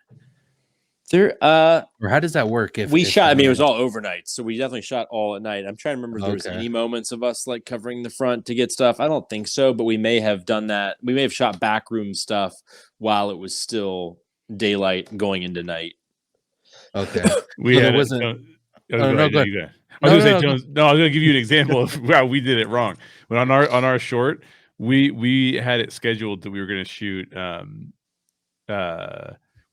There, Or how does that work? If shot, I mean, it was all overnight, so we definitely shot all at night. I'm trying to remember if there was Okay. any moments of us like covering the front to get stuff. I don't think so, but we may have done that. We may have shot backroom stuff while it was still daylight going into night. Okay. We So had there it- wasn't. no, Oh, go no, ahead, go you ahead. go. I was No, gonna say, no, Jones. No, I was gonna give you an example of how we did it wrong. But on our short, we had it scheduled that we were gonna shoot.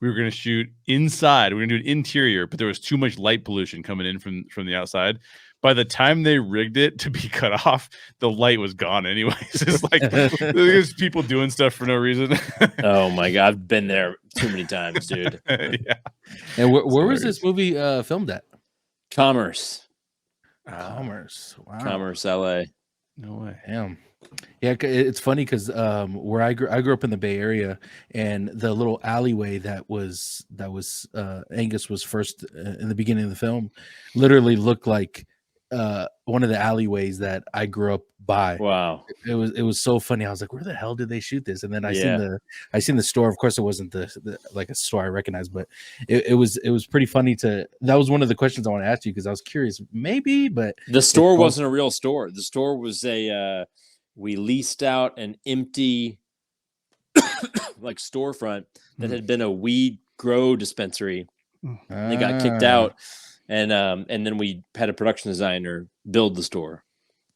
We were gonna shoot inside. We were gonna do an interior, but there was too much light pollution coming in from the outside. By the time they rigged it to be cut off, the light was gone anyways. It's like there's people doing stuff for no reason. Oh my God, I've been there too many times, dude. Yeah. And where was Hilarious. this movie filmed at? Commerce, Commerce. Wow. Commerce, LA. No way. Damn. Yeah, it's funny because where I grew up in the Bay Area, and the little alleyway that was Angus was first in the beginning of the film, literally looked like one of the alleyways that I grew up by. Wow. It was so funny. I was like, where the hell did they shoot this? And then I Yeah. seen the store. Of course, it wasn't the like a store I recognized, but it was pretty funny to. That was one of the questions I want to ask you because I was curious, maybe, but The store both- wasn't a real store. The store was we leased out an empty like storefront that had been a weed grow dispensary. They got kicked out, and then we had a production designer build the store.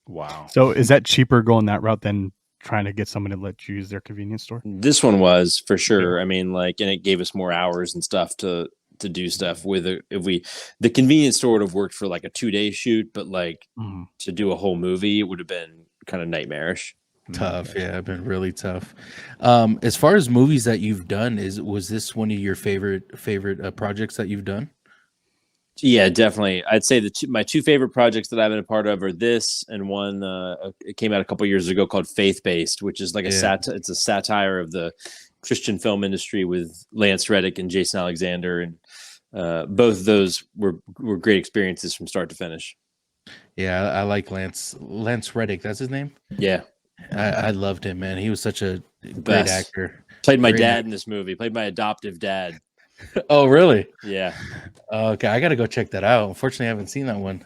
Wow. So is that cheaper going that route than trying to get someone to let you use their convenience store? This one was for sure. I mean, like, and it gave us more hours and stuff to do stuff with it. The convenience store would have worked for like a 2-day shoot, but like to do a whole movie, it would have been kind of nightmarish. Tough. Yeah, been really tough. As far as movies that you've done, was this one of your favorite projects that you've done? Yeah, definitely. I'd say my two favorite projects that I've been a part of are this and one. It came out a couple years ago called Faith Based, which is like it's a satire of the Christian film industry with Lance Reddick and Jason Alexander, and both of those were great experiences from start to finish. Yeah, I like Lance Reddick. That's his name. Yeah, I loved him, man. He was such a great Best. actor. Played my Great dad actor. in this movie. Played my adoptive dad. Oh, really? Yeah. Okay, I got to go check that out. Unfortunately, I haven't seen that one.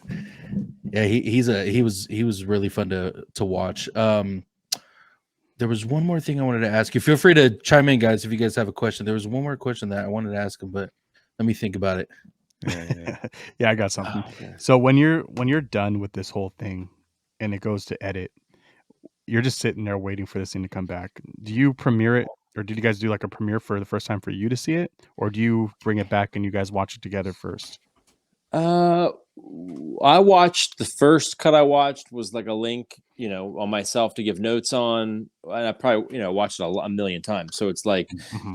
Yeah, he was really fun to watch. There was one more thing I wanted to ask you. Feel free to chime in, guys, if you guys have a question. There was one more question that I wanted to ask him, but let me think about it. Yeah, I got something. Oh, okay. So when you're done with this whole thing and it goes to edit, you're just sitting there waiting for this thing to come back. Do you premiere it, or did you guys do like a premiere for the first time for you to see it, or do you bring it back and you guys watch it together first? I watched the first cut. I watched was like a link, on myself to give notes on. And I probably, watched it a million times. So it's like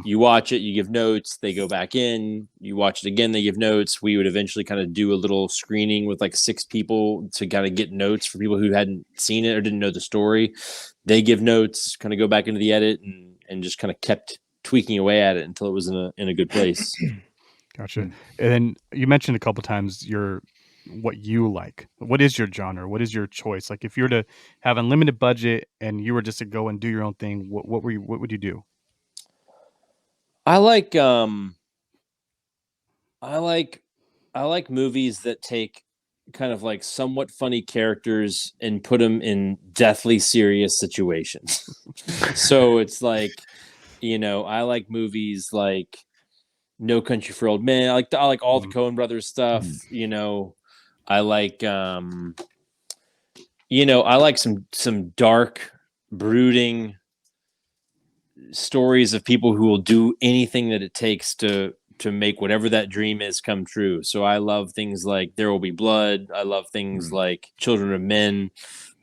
you watch it, you give notes, they go back in, you watch it again, they give notes. We would eventually kind of do a little screening with like 6 people to kind of get notes for people who hadn't seen it or didn't know the story. They give notes, kind of go back into the edit and just kind of kept tweaking away at it until it was in a good place. Gotcha. And then you mentioned a couple times what you like. What is your genre? What is your choice? Like if you were to have unlimited budget and you were just to go and do your own thing, what would you do? I like movies that take kind of like somewhat funny characters and put them in deathly serious situations. So it's like, I like movies like No Country for Old Men. I like all the Coen Brothers stuff. I like I like some dark, brooding stories of people who will do anything that it takes to make whatever that dream is come true. So I love things like There Will Be Blood. I love things like Children of Men.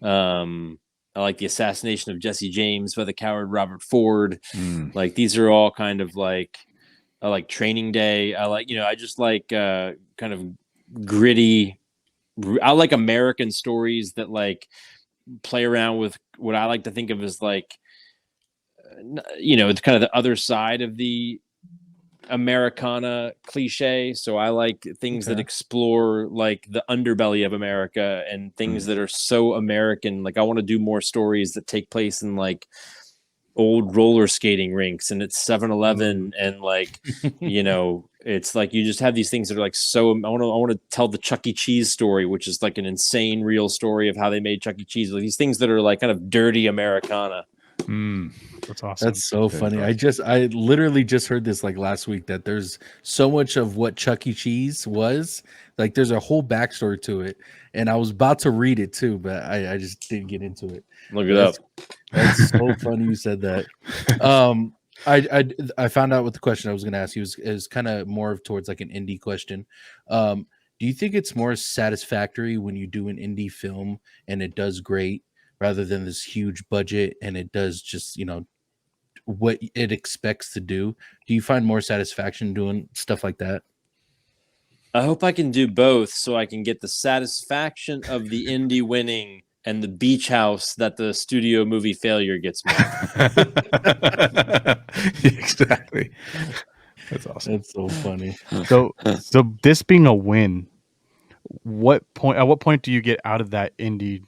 I like The Assassination of Jesse James by the coward Robert Ford. Like these are all kind of like I like Training Day. I like, I just like kind of gritty. I like American stories that like play around with what I like to think of as like, it's kind of the other side of the Americana cliche. So I like things that explore like the underbelly of America and things that are so American. Like I want to do more stories that take place in like old roller skating rinks and it's 7-Eleven and like, it's like you just have these things that are like so I want to tell the Chuck E. Cheese story, which is like an insane real story of how they made Chuck E. Cheese. Like these things that are like kind of dirty Americana. That's awesome. That's so funny. I literally just heard this like last week that there's so much of what Chuck E. Cheese was. Like there's a whole backstory to it. And I was about to read it too, but I just didn't get into it. Look it up. That's so funny you said that. I found out what the question I was going to ask you is kind of more towards like an indie question. Do you think it's more satisfactory when you do an indie film and it does great rather than this huge budget and it does just, what it expects to do? Do you find more satisfaction doing stuff like that? I hope I can do both so I can get the satisfaction of the indie winning and the beach house that the studio movie failure gets me. Exactly. That's awesome. That's so funny. So this being a win, at what point do you get out of that indie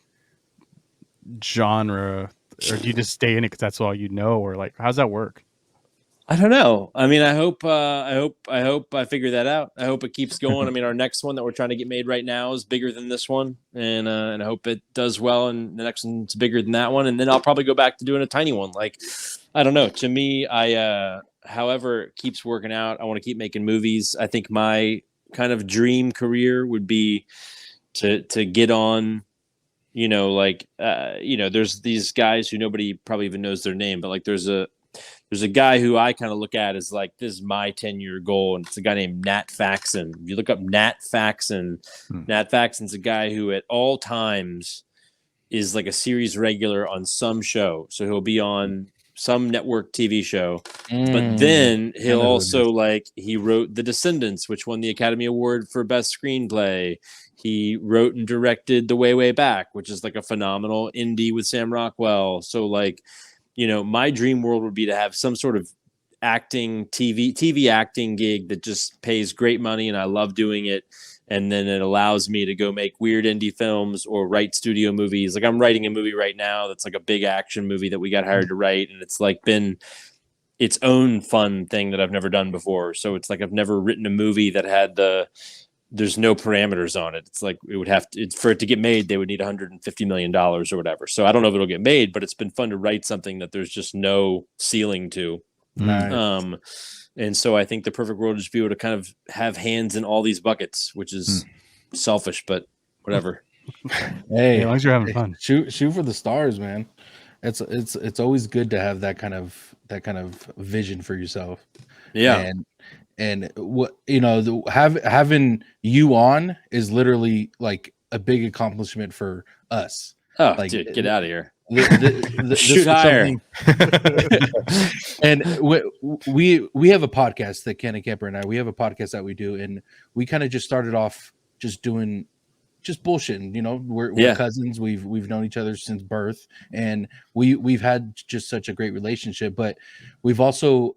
genre, or do you just stay in it because that's all you know, or like how's that work? I don't know. I mean, I hope I figure that out. I hope it keeps going. I mean, our next one that we're trying to get made right now is bigger than this one, and I hope it does well. And the next one's bigger than that one, and then I'll probably go back to doing a tiny one. Like, I don't know. To me, however it keeps working out, I want to keep making movies. I think my kind of dream career would be to get on. There's these guys who nobody probably even knows their name, but like there's a guy who I kind of look at as like, this is my 10-year goal. And it's a guy named Nat Faxon. If you look up Nat Faxon, Nat Faxon's a guy who at all times is like a series regular on some show. So he'll be on some network TV show, but then he'll also like, he wrote The Descendants, which won the Academy Award for Best Screenplay. He wrote and directed The Way, Way Back, which is like a phenomenal indie with Sam Rockwell. So like, my dream world would be to have some sort of TV acting gig that just pays great money and I love doing it. And then it allows me to go make weird indie films or write studio movies. Like I'm writing a movie right now that's like a big action movie that we got hired to write. And it's like been its own fun thing that I've never done before. So it's like I've never written a movie that had there's no parameters on it. It's like it would have to, for it to get made, they would need $150 million or whatever. So I don't know if it'll get made, but it's been fun to write something that there's just no ceiling to. Nice. And so I think the perfect world is to be able to kind of have hands in all these buckets, which is selfish, but whatever. Hey, as long as you're having fun, shoot for the stars, man. It's always good to have that kind of vision for yourself. Yeah. And what having you on is literally like a big accomplishment for us. Oh, like, dude, get out of here. Shoot higher. And we have a podcast that Ken and Kemper and we have a podcast that we do, and we kind of just started off just doing bullshitting. We're cousins. We've known each other since birth, and we've had just such a great relationship. But we've also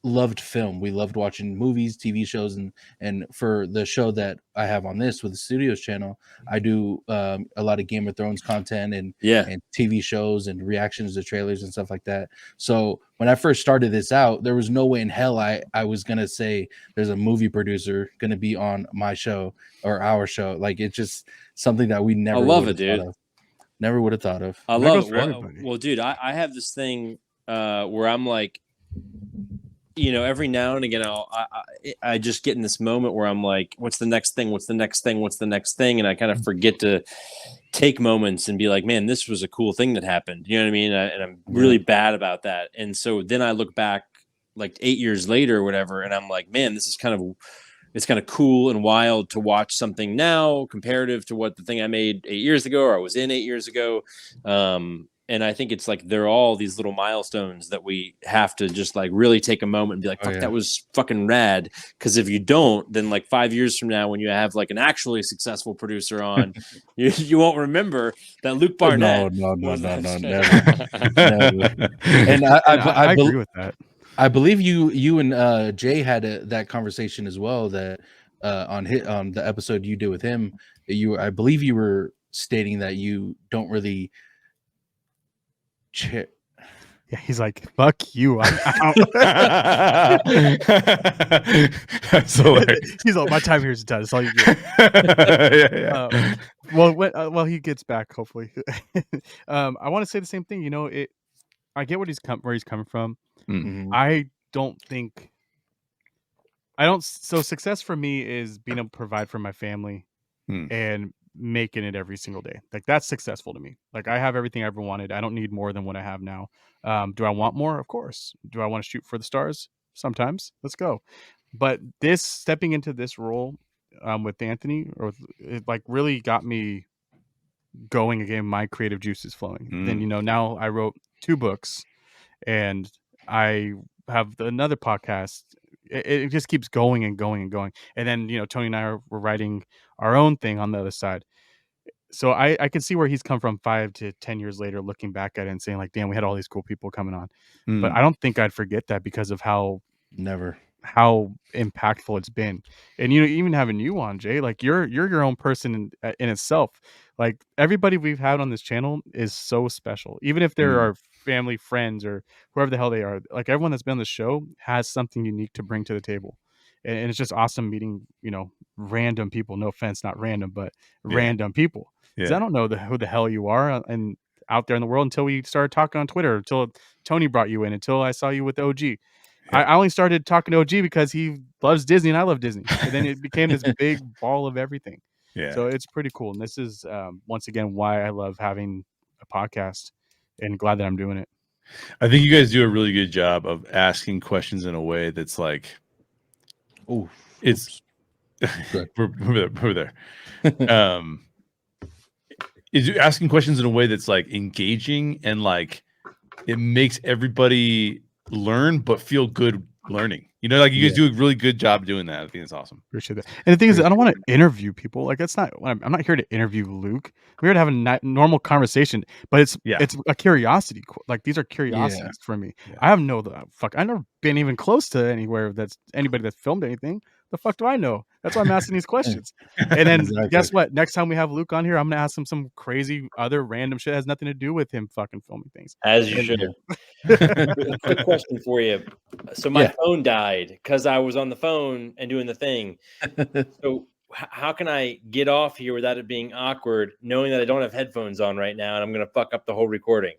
loved film. We loved watching movies, TV shows, and for the show that I have on this with the Studios channel, I do a lot of Game of Thrones content and TV shows and reactions to trailers and stuff like that. So when I first started this out, there was no way in hell I was gonna say there's a movie producer gonna be on my show or our show. Like it's just something that we never. I love it, dude. Never would have thought of. I love it. Well, dude, I have this thing where I'm like, every now and again, I just get in this moment where I'm like, what's the next thing? What's the next thing? What's the next thing? And I kind of forget to take moments and be like, man, this was a cool thing that happened. You know what I mean? And I'm really bad about that. And so then I look back like 8 years later or whatever, and I'm like, man, this is it's kind of cool and wild to watch something now comparative to what the thing I made 8 years ago or I was in 8 years ago. And I think it's like they're all these little milestones that we have to just like really take a moment and be like, fuck, that was fucking rad. Because if you don't, then like 5 years from now, when you have like an actually successful producer on, you won't remember that Luke Barnett. No, was that never. Never. And I agree with that. I believe you and Jay had that conversation as well, that on the episode you did with him, I believe you were stating that you don't really yeah, he's like, fuck you, I'm out. That's hilarious. He's like, my time here is done. That's all you get. Well, he gets back, hopefully. I want to say the same thing. You know, I get where he's coming from. I don't think so success for me is being able to provide for my family and making it every single day. Like, that's successful to me. Like, I have everything I ever wanted. I don't need more than what I have now. Do I want more? Of course. Do I want to shoot for the stars? Sometimes. Let's go. But stepping into this role with Anthony, it like really got me going again, my creative juices flowing. Then, you know, now I wrote 2 books and I have another podcast. It just keeps going and going and going. And then, you know, Tony and I were writing our own thing on the other side. So I can see where he's come from 5 to 10 years later, looking back at it and saying like, damn, we had all these cool people coming on. But I don't think I'd forget that because of how impactful it's been. And, you know, even having you on, Jay, like you're your own person in itself. Like, everybody we've had on this channel is so special, even if there are family, friends, or whoever the hell they are. Like, everyone that's been on the show has something unique to bring to the table. And it's just awesome meeting, you know, random people. No offense, not random, but random people. Because I don't know who the hell you are and out there in the world until we started talking on Twitter, until Tony brought you in, until I saw you with OG. I only started talking to OG because he loves Disney and I love Disney. And then it became this big ball of everything. Yeah. So it's pretty cool. And this is, once again, why I love having a podcast and glad that I'm doing it. I think you guys do a really good job of asking questions in a way that's like, it's we're there. Is asking questions in a way that's like engaging and like it makes everybody learn but feel good learning. You know, like you guys do a really good job doing that. I think it's awesome. Appreciate that. And the thing is, I don't want to interview people. Like, that's not. I'm not here to interview Luke. We're here to have a normal conversation. But it's a curiosity. Like, these are curiosities for me. Yeah. I have I've never been even close to anywhere that's anybody that's filmed anything. The fuck do I know? That's why I'm asking these questions. And then guess what? Next time we have Luke on here, I'm gonna ask him some crazy other random shit that has nothing to do with him fucking filming things. As you should. A quick question for you. So my phone died because I was on the phone and doing the thing. So how can I get off here without it being awkward, knowing that I don't have headphones on right now and I'm gonna fuck up the whole recording?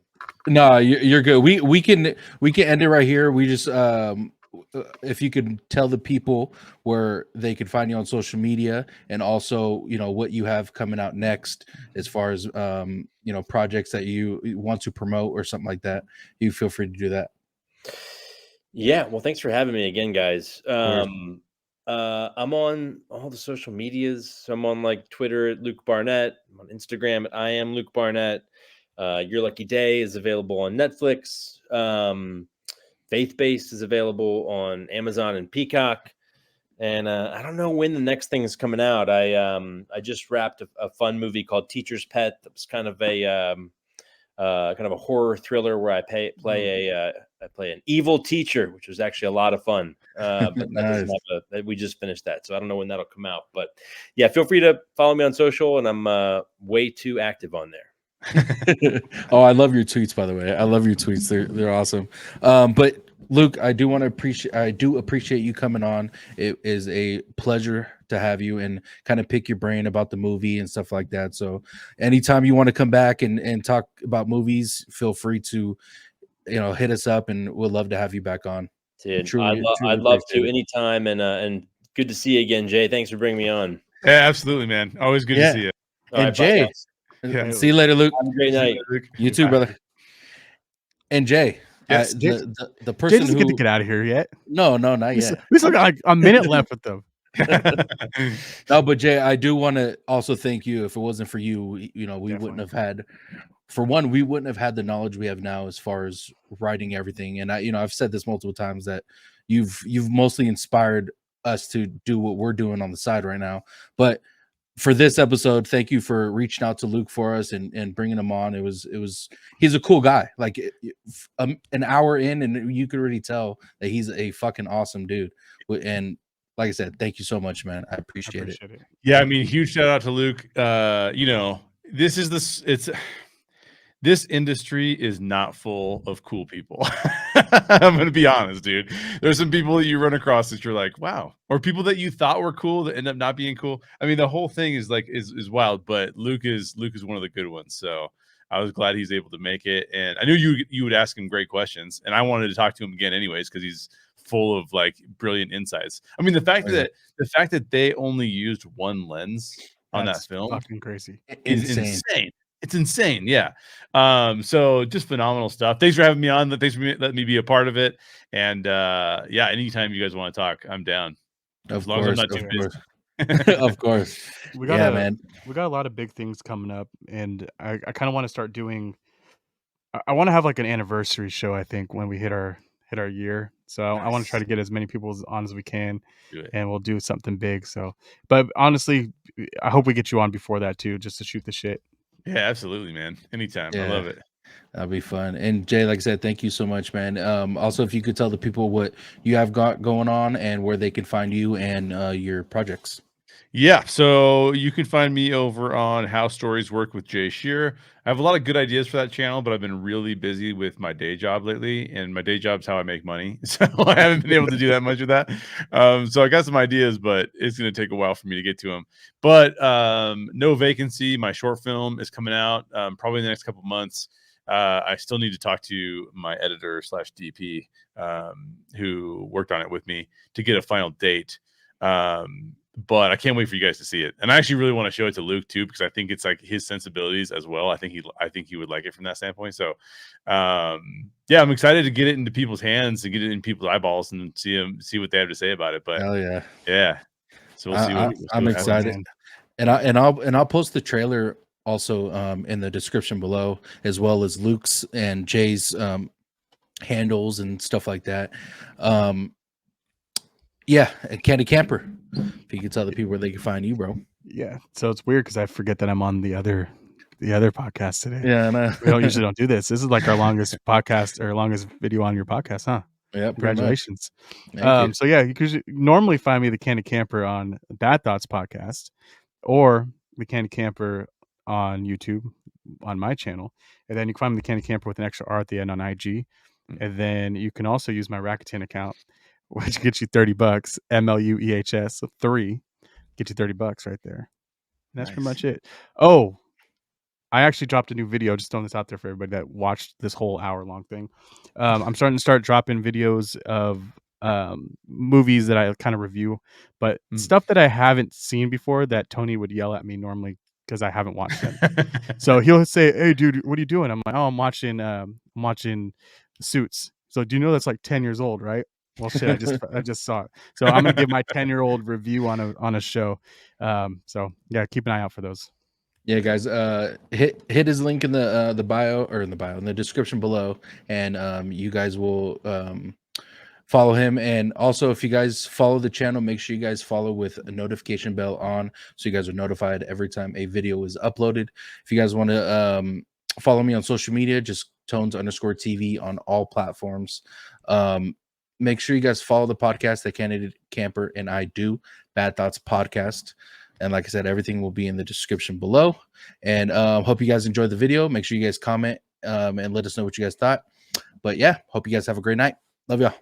No, you're good. We can end it right here. We just if you could tell the people where they could find you on social media, and also, you know, what you have coming out next as far as you know, projects that you want to promote or something like that, you feel free to do that. Yeah, well, thanks for having me again, guys. I'm on all the social medias. So I'm on like Twitter at Luke Barnett. I'm on Instagram at I am Luke Barnett. Your Lucky Day is available on Netflix. Faith-Based is available on Amazon and Peacock. And I don't know when the next thing is coming out. I just wrapped a fun movie called Teacher's Pet. That was kind of a horror thriller where I play an evil teacher, which was actually a lot of fun. But nice. We just finished that, so I don't know when that'll come out. But yeah, feel free to follow me on social, and I'm way too active on there. Oh, I love your tweets, by the way. I love your tweets. They're awesome. But Luke, I do appreciate you coming on. It is a pleasure to have you and kind of pick your brain about the movie and stuff like that. So anytime you want to come back and talk about movies, feel free to, you know, hit us up, and we'll love to have you back on. Dude, I'd love to anytime, and good to see you again, Jay. Thanks for bringing me on. Yeah, absolutely, man. Always good to see you. And right, Jay. See you later, Luke. Have a great night. You too, brother. And Jay, yes, the person Jay doesn't get to get out of here yet. No, not yet. We still got like a minute left with them. No, but Jay, I do want to also thank you. If it wasn't for you, you know, we wouldn't have had for one, we wouldn't have had the knowledge we have now as far as writing everything. And I've said this multiple times that you've mostly inspired us to do what we're doing on the side right now. But for this episode, thank you for reaching out to Luke for us and bringing him on. He's a cool guy. Like an hour in, and you could really tell that he's a fucking awesome dude. And like I said, thank you so much, man. I appreciate it. Yeah, I mean, huge shout out to Luke. This industry is not full of cool people. I'm going to be honest, dude. There's some people that you run across that you're like, wow, or people that you thought were cool that end up not being cool. I mean, the whole thing is like is wild, but Luke is one of the good ones. So I was glad he's able to make it, and I knew you would ask him great questions, and I wanted to talk to him again anyways because he's full of like brilliant insights. I mean, the fact that they only used one lens on that film, fucking crazy, is insane. It's insane. Yeah. So just phenomenal stuff. Thanks for having me on. Thanks for letting me be a part of it. And yeah, anytime you guys want to talk, I'm down. As long as I'm not too busy. Of course. We got a lot of big things coming up, and I kind of want to start doing. I want to have like an anniversary show. I think when we hit our year, so nice. I want to try to get as many people on as we can, and we'll do something big. So, but honestly, I hope we get you on before that too, just to shoot the shit. Yeah, absolutely, man. Anytime. Yeah. I love it. That'll be fun. And Jay, like I said, thank you so much, man. Also, if you could tell the people what you have got going on and where they can find you and your projects. Yeah, so you can find me over on How Stories Work with Jay Shearer. I have a lot of good ideas for that channel, but I've been really busy with my day job lately, and my day job's how I make money. So I haven't been able to do that much with that. So I got some ideas, but it's going to take a while for me to get to them. But No Vacancy, my short film, is coming out probably in the next couple months. I still need to talk to my editor / DP who worked on it with me to get a final date. But I can't wait for you guys to see it. And I actually really want to show it to Luke too, because I think it's like his sensibilities as well. I think he would like it from that standpoint. So, yeah, I'm excited to get it into people's hands and get it in people's eyeballs and see what they have to say about it. But hell yeah. Yeah. So we'll see. I'm excited. And I'll post the trailer also in the description below, as well as Luke's and Jay's handles and stuff like that. Yeah, Candy Camper. If you could tell the people where they can find you, bro. Yeah. So it's weird because I forget that I'm on the other podcast today. Yeah, I know. We don't do this. This is like our longest podcast or longest video on your podcast, huh? Yeah. Congratulations. So yeah, you could normally find me the Candy Camper on Bad Thoughts podcast or the Candy Camper on YouTube on my channel. And then you can find me the Candy Camper with an extra R at the end on IG. And then you can also use my Rakuten account, which gets you $30, MLUEHS 3, get you $30 right there. And that's pretty much it. Oh, I actually dropped a new video, just throwing this out there for everybody that watched this whole hour-long thing. I'm starting to dropping videos of movies that I kind of review, but stuff that I haven't seen before that Tony would yell at me normally because I haven't watched them. So he'll say, "Hey, dude, what are you doing?" I'm like, "Oh, I'm watching Suits." So do you know that's like 10 years old, right? Well, shit, I just saw it. So I'm gonna give my 10-year-old review on a show. So yeah, keep an eye out for those. Yeah, guys, hit his link in the bio or in the description below, and you guys will follow him. And also, if you guys follow the channel, make sure you guys follow with a notification bell on, so you guys are notified every time a video is uploaded. If you guys want to follow me on social media, just Tones_TV on all platforms. Make sure you guys follow the podcast that Candidate Camper and I do, Bad Thoughts Podcast. And like I said, everything will be in the description below. And hope you guys enjoyed the video. Make sure you guys comment and let us know what you guys thought. But yeah, hope you guys have a great night. Love y'all.